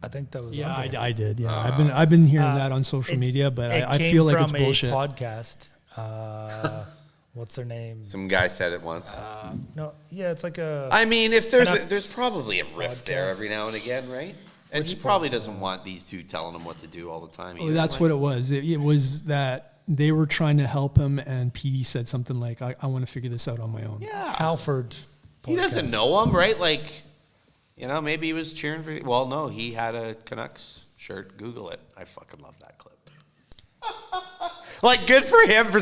[SPEAKER 9] I think that was
[SPEAKER 6] Yeah,
[SPEAKER 9] Andre.
[SPEAKER 6] I did. Yeah, I've been hearing that on social media, but I feel like it's bullshit.
[SPEAKER 9] It came from a podcast. What's their name?
[SPEAKER 7] Some guy said it once.
[SPEAKER 9] No, yeah, it's like a.
[SPEAKER 7] I mean, if
[SPEAKER 9] Canucks
[SPEAKER 7] there's probably a rift there
[SPEAKER 9] podcast.
[SPEAKER 7] every now and again, right? And he probably doesn't want these two telling him what to do all the time.
[SPEAKER 6] Oh, that's what it was. It was that they were trying to help him, and Petey said something like, I want to figure this out on my own.
[SPEAKER 7] Yeah.
[SPEAKER 9] Halford.
[SPEAKER 7] He doesn't
[SPEAKER 9] podcast.
[SPEAKER 7] know him, right? Like, you know, maybe he was cheering for... Well, no, he had a Canucks shirt. Google it. I fucking love that clip. Like, good for him for...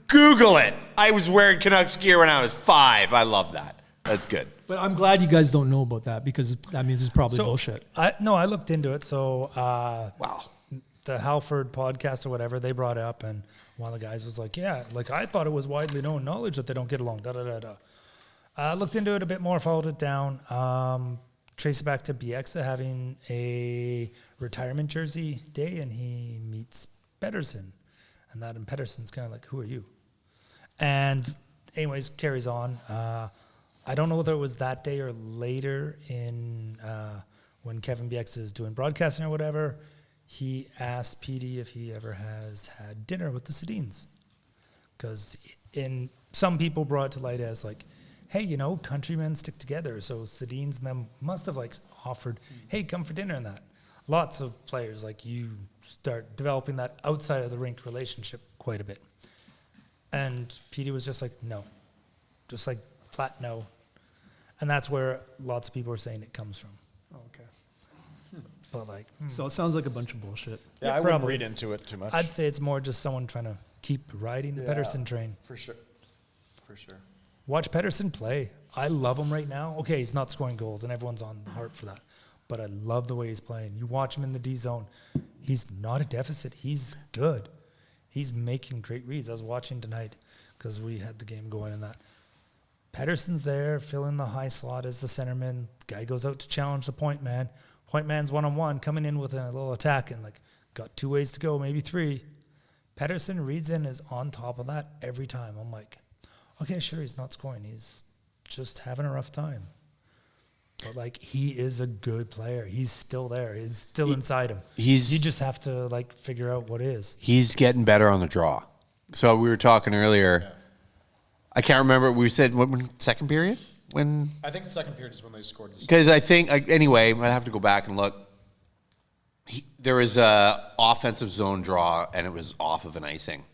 [SPEAKER 7] Google it. I was wearing Canucks gear when I was 5. I love that. That's good.
[SPEAKER 6] But I'm glad you guys don't know about that because that means it's probably bullshit.
[SPEAKER 9] I looked into it. So
[SPEAKER 7] Wow.
[SPEAKER 9] the Halford podcast or whatever, they brought it up, and one of the guys was like, yeah, like I thought it was widely known knowledge that they don't get along, I looked into it a bit more, followed it down, trace it back to Bieksa having a retirement jersey day, and he meets Pedersen. And that, and Pedersen's kind of like, who are you? And anyways, carries on. I don't know whether it was that day or later in when Kevin Bieksa is doing broadcasting or whatever. He asked Petey if he ever has had dinner with the Sedins. Because some people brought it to light as like, hey, you know, countrymen stick together. So Sedins and them must have like offered, hey, come for dinner and that. Lots of players, like you start developing that outside of the rink relationship quite a bit. And Petey was just like, no. Just like flat no. And that's where lots of people are saying it comes from.
[SPEAKER 6] Okay.
[SPEAKER 9] But like,
[SPEAKER 6] So it sounds like a bunch of bullshit.
[SPEAKER 8] Yeah, I wouldn't
[SPEAKER 9] probably.
[SPEAKER 8] read into it too much.
[SPEAKER 9] I'd say it's more just someone trying to keep riding the Pedersen train.
[SPEAKER 8] For sure. For sure.
[SPEAKER 9] Watch Pedersen play. I love him right now. Okay, he's not scoring goals, and everyone's on heart for that. But I love the way he's playing. You watch him in the D zone. He's not a deficit. He's good. He's making great reads. I was watching tonight because we had the game going and that. Pedersen's there, filling the high slot as the centerman. Guy goes out to challenge the point man. Point man's one-on-one, coming in with a little attack and like got 2 ways to go, maybe 3. Pedersen reads in, is on top of that every time. I'm like, okay, sure, he's not scoring. He's just having a rough time. But like, he is a good player. He's still there. He's still inside him. You just have to like figure out what is.
[SPEAKER 7] He's getting better on the draw. So we were talking earlier. Yeah. I can't remember. We said when second period? When?
[SPEAKER 8] I think the second period is when they scored.
[SPEAKER 7] Because I think, anyway, I'd have to go back and look. There was a offensive zone draw, and it was off of an icing.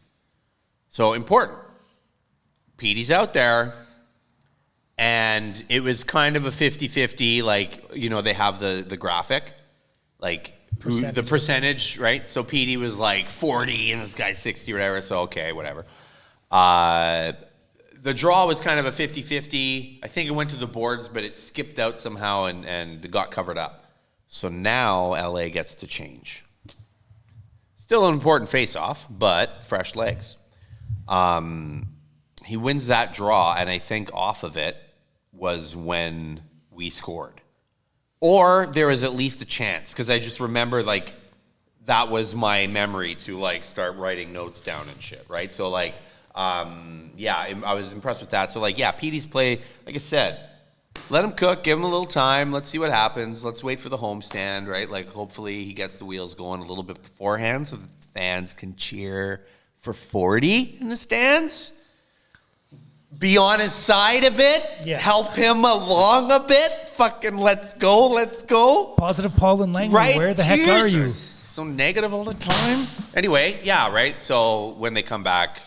[SPEAKER 7] So important. Petey's out there, and it was kind of a 50-50, like, you know, they have the graphic, like the percentage, right? So Petey was like 40, and this guy's 60 or whatever, so okay, whatever. The draw was kind of a 50-50. I think it went to the boards, but it skipped out somehow and got covered up. So now LA gets to change. Still an important face-off, but fresh legs. He wins that draw, and I think off of it was when we scored. Or there was at least a chance, because I just remember, like, that was my memory to, like, start writing notes down and shit, right? So, like, I was impressed with that. So, like, yeah, Petey's play, like I said, let him cook, give him a little time. Let's see what happens. Let's wait for the homestand, right? Like, hopefully he gets the wheels going a little bit beforehand so that the fans can cheer for 40 in the stands. Be on his side a bit. Yeah. Help him along a bit. Fucking let's go.
[SPEAKER 9] Positive Paul and Langley.
[SPEAKER 7] Right?
[SPEAKER 9] Where the heck are you?
[SPEAKER 7] So negative all the time. Anyway, yeah, right? So when they come back,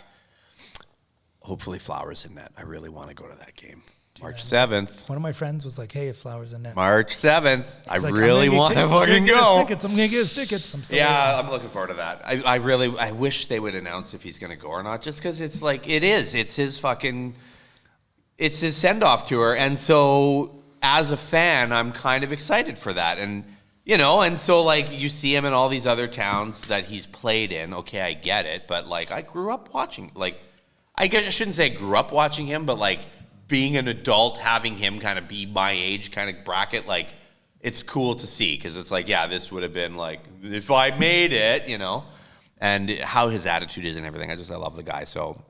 [SPEAKER 7] hopefully Flowers in net. I really want to go to that game. March 7th.
[SPEAKER 9] One of my friends was like, hey, if Flowers in net.
[SPEAKER 7] March 7th. I really want to fucking go.
[SPEAKER 9] I'm going to get his tickets.
[SPEAKER 7] I'm looking forward to that. I wish they would announce if he's going to go or not, just because it's like, it's his send-off tour. And so as a fan, I'm kind of excited for that. And, and so like you see him in all these other towns that he's played in. Okay, I get it. But like, I grew up watching, like, I guess I shouldn't say I grew up watching him, but like, being an adult, having him kind of be my age kind of bracket, like, it's cool to see because it's like, yeah, this would have been like, if I made it, and how his attitude is and everything. I love the guy. So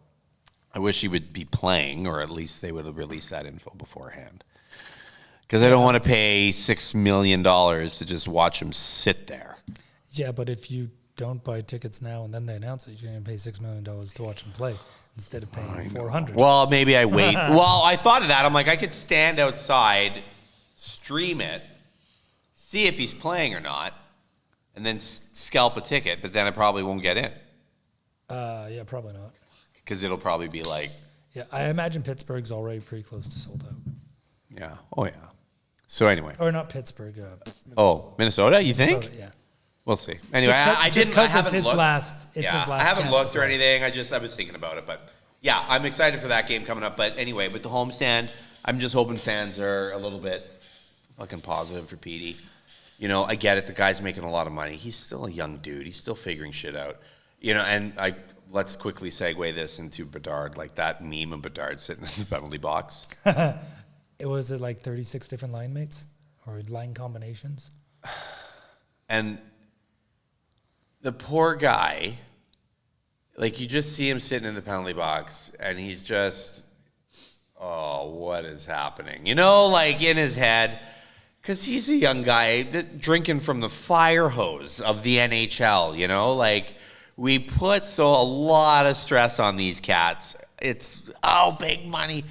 [SPEAKER 7] I wish he would be playing, or at least they would have released that info beforehand. Because I don't want to pay $6 million to just watch him sit there.
[SPEAKER 9] Yeah, but if you don't buy tickets now and then they announce it, you're going to pay $6 million to watch him play. Instead of paying $400.
[SPEAKER 7] Well, maybe I wait. Well, I thought of that. I'm like, I could stand outside, stream it, see if he's playing or not, and then scalp a ticket, but then I probably won't get in.
[SPEAKER 9] Yeah, probably not.
[SPEAKER 7] Because it'll probably be like...
[SPEAKER 9] Yeah, I imagine Pittsburgh's already pretty close to sold out.
[SPEAKER 7] Yeah. Oh, yeah. So anyway.
[SPEAKER 9] Or not Pittsburgh.
[SPEAKER 7] Minnesota, you think?
[SPEAKER 9] Minnesota, yeah.
[SPEAKER 7] We'll see. Anyway,
[SPEAKER 9] it's his last.
[SPEAKER 7] I haven't looked or anything. I was thinking about it, but yeah, I'm excited for that game coming up. But anyway, with the homestand, I'm just hoping fans are a little bit fucking positive for Petey. I get it. The guy's making a lot of money. He's still a young dude. He's still figuring shit out. And let's quickly segue this into Bedard, like that meme of Bedard sitting in the penalty box.
[SPEAKER 9] Was it like 36 different line mates or line combinations?
[SPEAKER 7] And the poor guy, like, you just see him sitting in the penalty box, and he's just, what is happening? Like, in his head, because he's a young guy drinking from the fire hose of the NHL, Like, we put a lot of stress on these cats. It's, big money.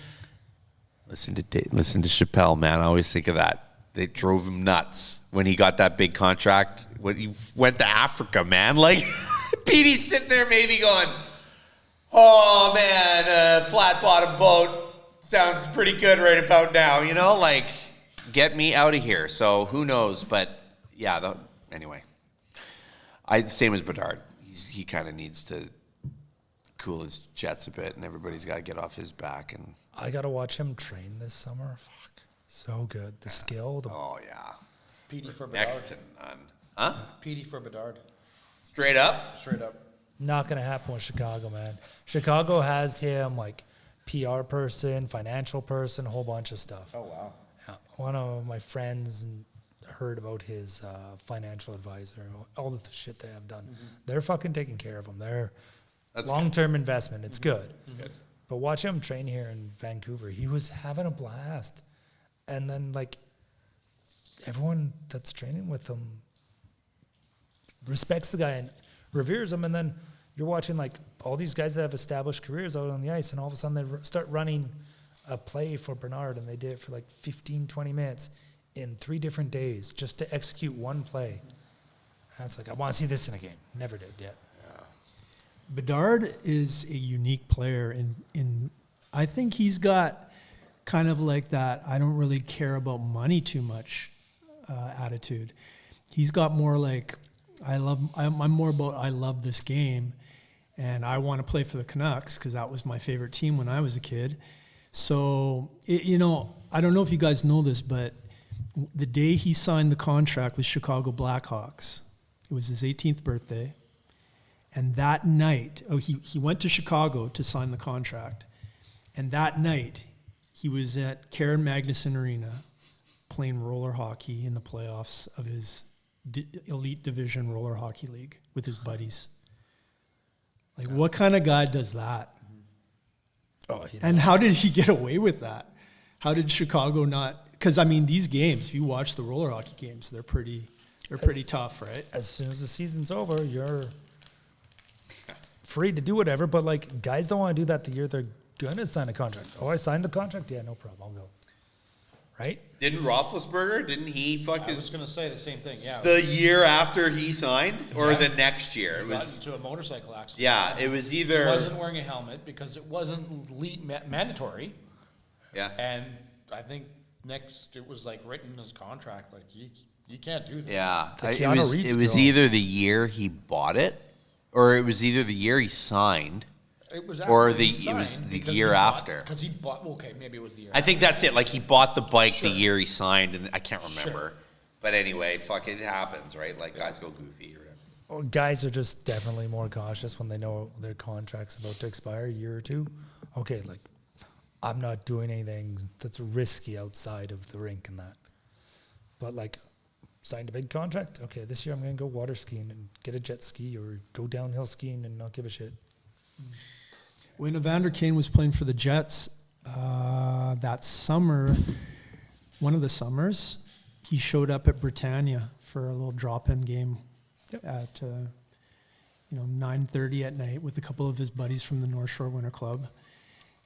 [SPEAKER 7] Listen to Chappelle, man. I always think of that. They drove him nuts when he got that big contract. When he went to Africa, man. Like, Petey's sitting there maybe going, oh, man, flat bottom boat sounds pretty good right about now. Like, get me out of here. So who knows? But, yeah, anyway. Same as Bedard. He kind of needs to cool his jets a bit, and everybody's got to get off his back. And
[SPEAKER 9] I got to watch him train this summer. Fuck. So good. The skill.
[SPEAKER 7] Oh, yeah.
[SPEAKER 8] Petey for Bedard.
[SPEAKER 7] Next to none. Huh?
[SPEAKER 8] Petey for Bedard.
[SPEAKER 7] Straight up?
[SPEAKER 8] Straight up.
[SPEAKER 9] Not going to happen with Chicago, man. Chicago has him, like, PR person, financial person, a whole bunch of stuff.
[SPEAKER 8] Oh, wow.
[SPEAKER 9] Yeah. One of my friends heard about his financial advisor, all the shit they have done. Mm-hmm. They're fucking taking care of him. They're long-term investment. It's good.
[SPEAKER 7] Good.
[SPEAKER 9] But watch him train here in Vancouver. He was having a blast. And then, like, everyone that's training with him respects the guy and reveres him. And then you're watching, like, all these guys that have established careers out on the ice, and all of a sudden they start running a play for Bernard, and they did it for, like, 15, 20 minutes in 3 different days just to execute one play. And it's like, I want to see this in a game. Never did yet.
[SPEAKER 6] Yeah. Bedard is a unique player, in I think he's got kind of like that I don't really care about money too much attitude. He's got more like I'm more about I love this game, and I want to play for the Canucks because that was my favorite team when I was a kid. So I don't know if you guys know this, but The day he signed the contract with Chicago Blackhawks, it was his 18th birthday. And that night, he went to Chicago to sign the contract. And that night, he was at Karen Magnuson Arena playing roller hockey in the playoffs of his elite division roller hockey league with his buddies. Like, what kind of guy does that? And how did he get away with that? How did Chicago not? Because I mean, these games, if you watch the roller hockey games, they're pretty tough, right?
[SPEAKER 9] As soon as the season's over, you're free to do whatever. But like, guys don't want to do that the year they're gonna sign a contract. Oh, I signed the contract. Yeah, no problem. I'll go. Right?
[SPEAKER 7] Didn't Roethlisberger? Didn't he fuck
[SPEAKER 8] I was going to say the same thing. Yeah.
[SPEAKER 7] the year after he signed, or the next year? It
[SPEAKER 8] Got
[SPEAKER 7] was.
[SPEAKER 8] into a motorcycle accident.
[SPEAKER 7] Yeah, it was either.
[SPEAKER 8] He wasn't wearing a helmet because it wasn't mandatory.
[SPEAKER 7] Yeah.
[SPEAKER 8] And I think next it was like written in his contract, like you can't do this.
[SPEAKER 7] Yeah,
[SPEAKER 9] It's a
[SPEAKER 7] it
[SPEAKER 9] Keanu
[SPEAKER 7] was.
[SPEAKER 9] Reeves
[SPEAKER 7] It was
[SPEAKER 9] girl.
[SPEAKER 7] either the year he bought it, or it was either the year he signed.
[SPEAKER 8] It was
[SPEAKER 7] Or
[SPEAKER 8] after he
[SPEAKER 7] it was
[SPEAKER 8] signed
[SPEAKER 7] the
[SPEAKER 8] because
[SPEAKER 7] year
[SPEAKER 8] he bought-
[SPEAKER 7] after.
[SPEAKER 8] Because he bought. Okay, maybe it was the year.
[SPEAKER 7] I think that's it. Like he bought the bike
[SPEAKER 8] Sure.
[SPEAKER 7] the year he signed, and I can't remember.
[SPEAKER 8] Sure.
[SPEAKER 7] But anyway, fuck it happens, right? Like guys go goofy or whatever.
[SPEAKER 9] Or guys are just definitely more cautious when they know their contract's about to expire a year or two. Okay, like I'm not doing anything that's risky outside of the rink and that. But like signed a big contract. Okay, this year I'm gonna go water skiing and get a jet ski or go downhill skiing and not give a shit.
[SPEAKER 6] When Evander Kane was playing for the Jets that summer, one of the summers, he showed up at Britannia for a little drop-in game at 9:30 at night with a couple of his buddies from the North Shore Winter Club,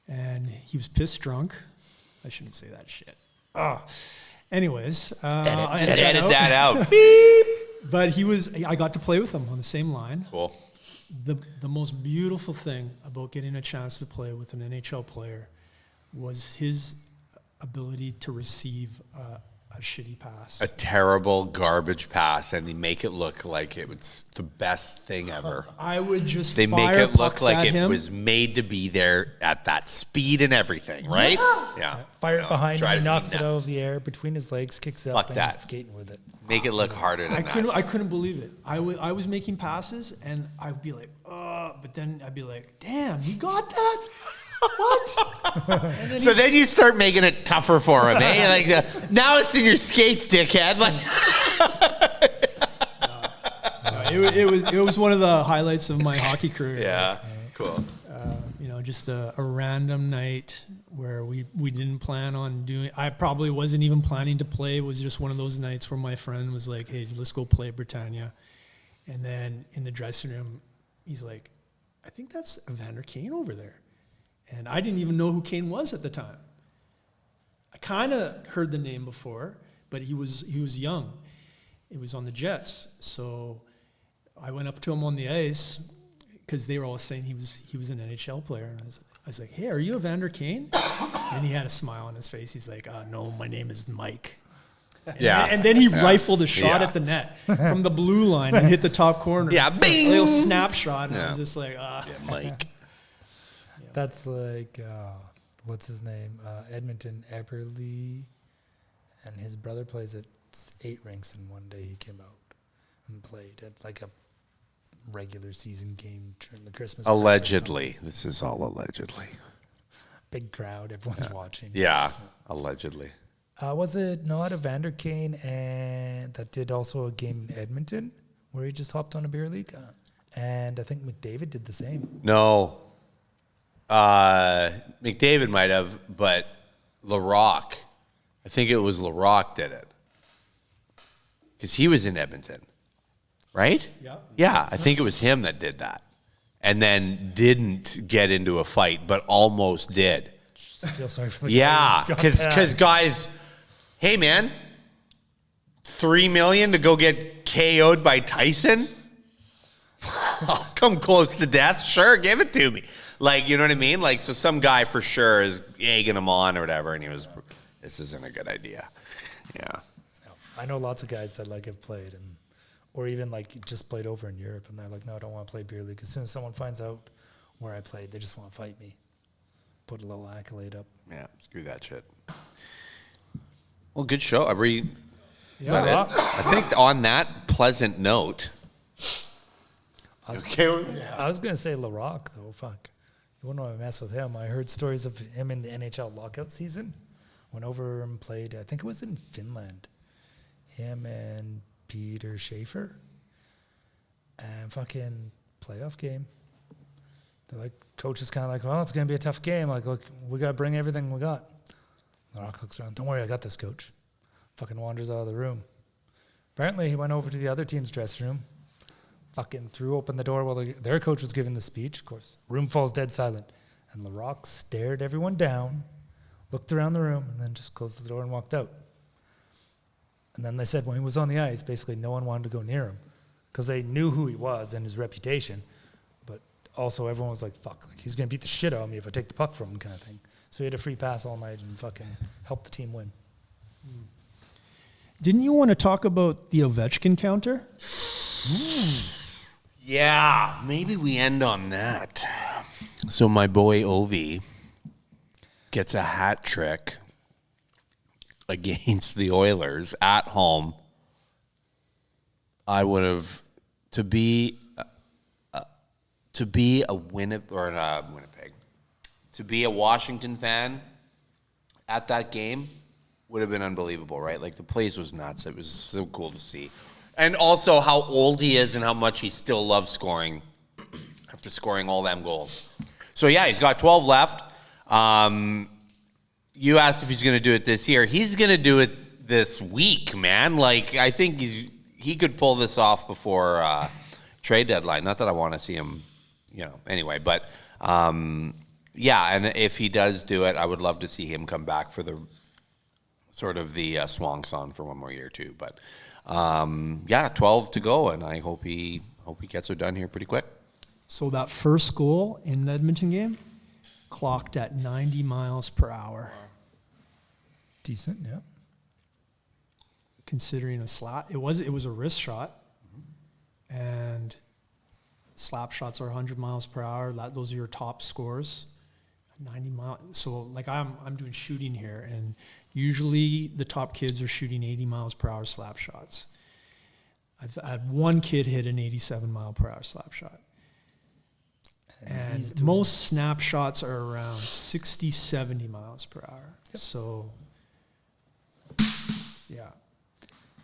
[SPEAKER 6] and he was piss drunk. I shouldn't say that shit. Anyways,
[SPEAKER 7] Edit that out.
[SPEAKER 6] But I got to play with him on the same line.
[SPEAKER 7] Cool.
[SPEAKER 6] The most beautiful thing about getting a chance to play with an NHL player was his ability to receive a shitty pass.
[SPEAKER 7] A terrible garbage pass, and they make it look like it was the best thing ever.
[SPEAKER 6] I would just
[SPEAKER 7] They make
[SPEAKER 6] fire
[SPEAKER 7] it look
[SPEAKER 6] pucks
[SPEAKER 7] like
[SPEAKER 6] at
[SPEAKER 7] it
[SPEAKER 6] him.
[SPEAKER 7] was made to be there at that speed and everything, right? Yeah.
[SPEAKER 9] Fire
[SPEAKER 7] No,
[SPEAKER 9] it behind him,
[SPEAKER 7] drives
[SPEAKER 9] he
[SPEAKER 7] me
[SPEAKER 9] knocks it out
[SPEAKER 7] nuts.
[SPEAKER 9] of the air between his legs, kicks it
[SPEAKER 7] Fuck
[SPEAKER 9] up, and
[SPEAKER 7] that.
[SPEAKER 9] he's skating with it.
[SPEAKER 7] Make it look harder than that.
[SPEAKER 6] I couldn't believe it. I was making passes, and I'd be like, but then I'd be like, damn, he got that? What?
[SPEAKER 7] So then you start making it tougher for him, eh? Like now it's in your skates, dickhead. Like
[SPEAKER 6] It was one of the highlights of my hockey career.
[SPEAKER 7] yeah, cool.
[SPEAKER 6] Just a random night where we didn't plan on doing. I probably wasn't even planning to play. It was just one of those nights where my friend was like, "Hey, let's go play Britannia," and then in the dressing room, he's like, "I think that's Evander Kane over there," and I didn't even know who Kane was at the time. I kind of heard the name before, but he was young. It was on the Jets, so I went up to him on the ice. Because they were all saying he was an NHL player, and I was like, "Hey, are you Evander Kane?" And he had a smile on his face. He's like, "No, my name is Mike." And then he rifled a shot at the net from the blue line and hit the top corner.
[SPEAKER 7] Yeah, bing!
[SPEAKER 6] A little snapshot, and I was just like,
[SPEAKER 7] Mike.
[SPEAKER 9] That's like, what's his name? Edmonton Eberle, and his brother plays at 8 rinks, and one day he came out and played at like a regular season game during the Christmas break or
[SPEAKER 7] Allegedly, this is all allegedly.
[SPEAKER 9] something. Big crowd, everyone's watching.
[SPEAKER 7] Yeah, allegedly.
[SPEAKER 9] Was it not Evander Kane and that did also a game in Edmonton where he just hopped on a beer league? And I think McDavid did the same.
[SPEAKER 7] No, McDavid might have, but LaRock. I think it was LaRock did it because he was in Edmonton. Right?
[SPEAKER 6] Yeah.
[SPEAKER 7] Yeah, I think it was him that did that. And then didn't get into a fight, but almost did.
[SPEAKER 9] Just I feel sorry for the
[SPEAKER 7] Yeah,
[SPEAKER 9] guy who's got
[SPEAKER 7] because
[SPEAKER 9] that.
[SPEAKER 7] guys, hey man, $3 million to go get KO'd by Tyson? I'll come close to death. Sure, give it to me. Like, you know what I mean? Like, so some guy for sure is egging him on or whatever, and he was, this isn't a good idea. Yeah.
[SPEAKER 9] I know lots of guys that like have played and or even like just played over in Europe and they're like, no, I don't want to play beer league. As soon as someone finds out where I played, they just want to fight me. Put a little accolade up.
[SPEAKER 7] Yeah, screw that shit. Well, good show. I think on that pleasant note.
[SPEAKER 9] I was going to say LaRock, though. Fuck. You wouldn't want to mess with him. I heard stories of him in the NHL lockout season. Went over and played, I think it was in Finland. Him and Peter Schaefer. And fucking playoff game. They're like, coach is kind of like, well, it's going to be a tough game. Like, look, we got to bring everything we got. LaRock looks around. Don't worry, I got this, coach. Fucking wanders out of the room. Apparently, he went over to the other team's dressing room. Fucking threw open the door while their coach was giving the speech. Of course, room falls dead silent. And LaRock stared everyone down, looked around the room, and then just closed the door and walked out. And then they said when he was on the ice, basically no one wanted to go near him because they knew who he was and his reputation. But also everyone was like, fuck, like he's going to beat the shit out of me if I take the puck from him kind of thing. So he had a free pass all night and fucking helped the team win.
[SPEAKER 6] Didn't you want to talk about the Ovechkin counter?
[SPEAKER 7] Yeah, maybe we end on that. So my boy Ovi gets a hat trick against the Oilers at home. I would have to be a Winnipeg, to be a Washington fan at that game would have been unbelievable, right? Like the place was nuts. It was so cool to see. And also how old he is and how much he still loves scoring after scoring all them goals. So, yeah, he's got 12 left. You asked if he's going to do it this year. He's going to do it this week, man. Like, I think he could pull this off before trade deadline. Not that I want to see him, anyway. But, yeah, and if he does do it, I would love to see him come back for the sort of the swan song for one more year, too. But, 12 to go, and I hope he gets it done here pretty quick.
[SPEAKER 6] So that first goal in the Edmonton game clocked at 90 miles per hour.
[SPEAKER 9] Decent, yeah.
[SPEAKER 6] Considering a slap, it was a wrist shot, and slap shots are 100 miles per hour. Those are your top scores. 90 miles. So like I'm doing shooting here, and usually the top kids are shooting 80 miles per hour slap shots. I've had one kid hit an 87 mile per hour slap shot. And most snapshots are around 60, 70 miles per hour. Yep. So, yeah.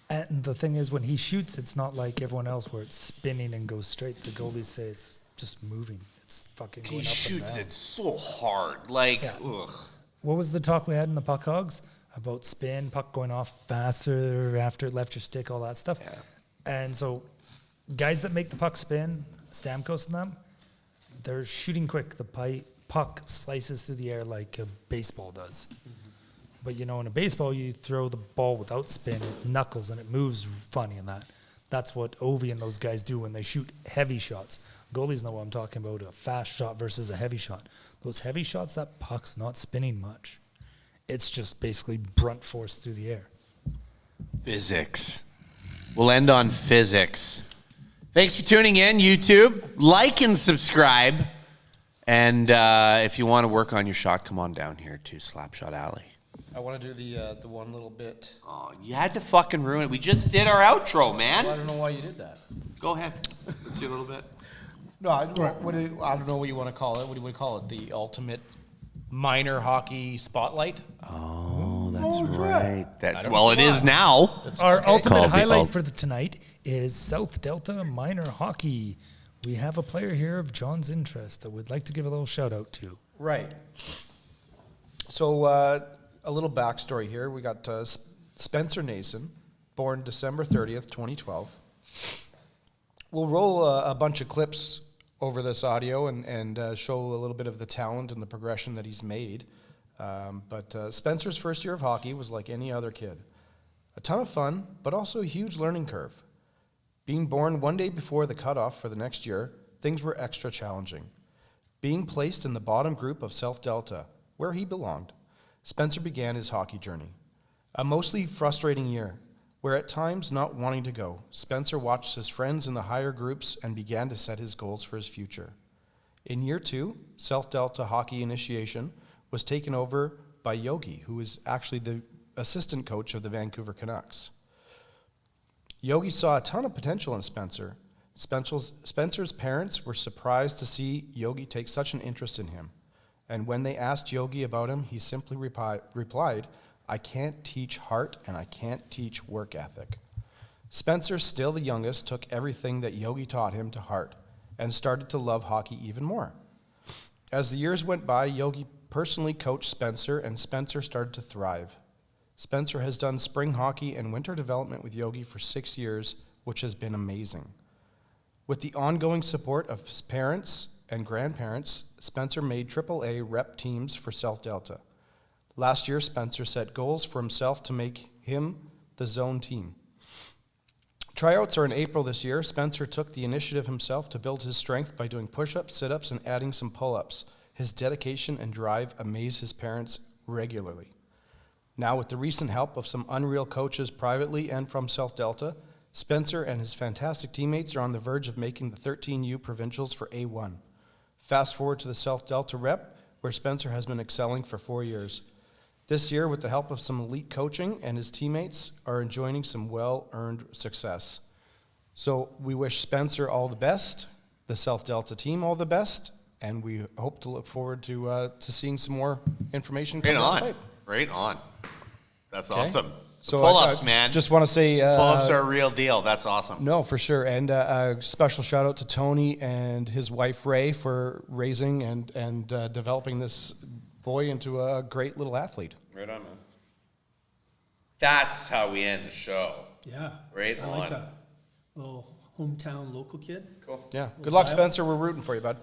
[SPEAKER 9] And the thing is, when he shoots, it's not like everyone else where it's spinning and goes straight. The goalies say it's just moving. It's fucking going up and down.
[SPEAKER 7] He shoots it so hard. Like, ugh.
[SPEAKER 9] What was the talk we had in the Puck Hogs? About spin, puck going off faster after it left your stick, all that stuff.
[SPEAKER 7] Yeah.
[SPEAKER 9] And so guys that make the puck spin, Stamkos and them, they're shooting quick. The puck slices through the air like a baseball does. Mm-hmm. But, in a baseball, you throw the ball without spin, it knuckles, and it moves funny and that. That's what Ovi and those guys do when they shoot heavy shots. Goalies know what I'm talking about, a fast shot versus a heavy shot. Those heavy shots, that puck's not spinning much. It's just basically brunt force through the air.
[SPEAKER 7] Physics. We'll end on physics. Thanks for tuning in, YouTube. Like and subscribe. And if you want to work on your shot, come on down here to Slapshot Alley.
[SPEAKER 8] I want to do the one little bit.
[SPEAKER 7] Oh, you had to fucking ruin it. We just did our outro, man.
[SPEAKER 8] Well, I don't know why you did that.
[SPEAKER 7] Go ahead. Let's see a little bit.
[SPEAKER 8] No, I don't know what you want to call it. What do we call it? The ultimate minor hockey spotlight?
[SPEAKER 7] Oh, that's right. It is now.
[SPEAKER 9] Our ultimate highlight for tonight is South Delta minor hockey. We have a player here of John's interest that we'd like to give a little shout out to.
[SPEAKER 8] Right. So a little backstory here. We got Spencer Nason, born December 30th, 2012. We'll roll a bunch of clips over this audio and show a little bit of the talent and the progression that he's made. But Spencer's first year of hockey was like any other kid. A ton of fun, but also a huge learning curve. Being born one day before the cutoff for the next year, things were extra challenging. Being placed in the bottom group of South Delta, where he belonged, Spencer began his hockey journey. A mostly frustrating year, where at times not wanting to go, Spencer watched his friends in the higher groups and began to set his goals for his future. In year 2, South Delta hockey initiation was taken over by Yogi, who is actually the
[SPEAKER 10] assistant coach of the Vancouver Canucks. Yogi saw a ton of potential in Spencer. Spencer's parents were surprised to see Yogi take such an interest in him. And when they asked Yogi about him, he simply replied, "I can't teach heart and I can't teach work ethic." Spencer, still the youngest, took everything that Yogi taught him to heart and started to love hockey even more. As the years went by, Yogi personally coached Spencer, and Spencer started to thrive. Spencer has done spring hockey and winter development with Yogi for 6 years, which has been amazing. With the ongoing support of his parents and grandparents, Spencer made AAA rep teams for South Delta. Last year, Spencer set goals for himself to make him the zone team. Tryouts are in April this year. Spencer took the initiative himself to build his strength by doing push-ups, sit-ups, and adding some pull-ups. His dedication and drive amaze his parents regularly. Now, with the recent help of some unreal coaches privately and from South Delta, Spencer and his fantastic teammates are on the verge of making the 13U provincials for A1. Fast forward to the South Delta rep, where Spencer has been excelling for 4 years. This year, with the help of some elite coaching, and his teammates are enjoying some well-earned success. So we wish Spencer all the best, the South Delta team all the best, and we hope to look forward to seeing some more information.
[SPEAKER 7] Right
[SPEAKER 10] down the
[SPEAKER 7] on.
[SPEAKER 10] pipe.
[SPEAKER 7] Right on. That's
[SPEAKER 10] Okay.
[SPEAKER 7] awesome.
[SPEAKER 10] So
[SPEAKER 7] Pull-ups,
[SPEAKER 10] I
[SPEAKER 7] man.
[SPEAKER 10] just want to say
[SPEAKER 7] Pull-ups are a real deal. That's awesome.
[SPEAKER 10] No, for sure. And a special shout out to Tony and his wife Ray for raising and developing this boy into a great little athlete.
[SPEAKER 7] Right on, man. That's how we end the show.
[SPEAKER 6] Yeah.
[SPEAKER 7] Right
[SPEAKER 6] I
[SPEAKER 7] on.
[SPEAKER 6] like that. Little hometown local kid.
[SPEAKER 7] Cool.
[SPEAKER 10] Yeah. Good luck, Spencer. We're rooting for you, bud.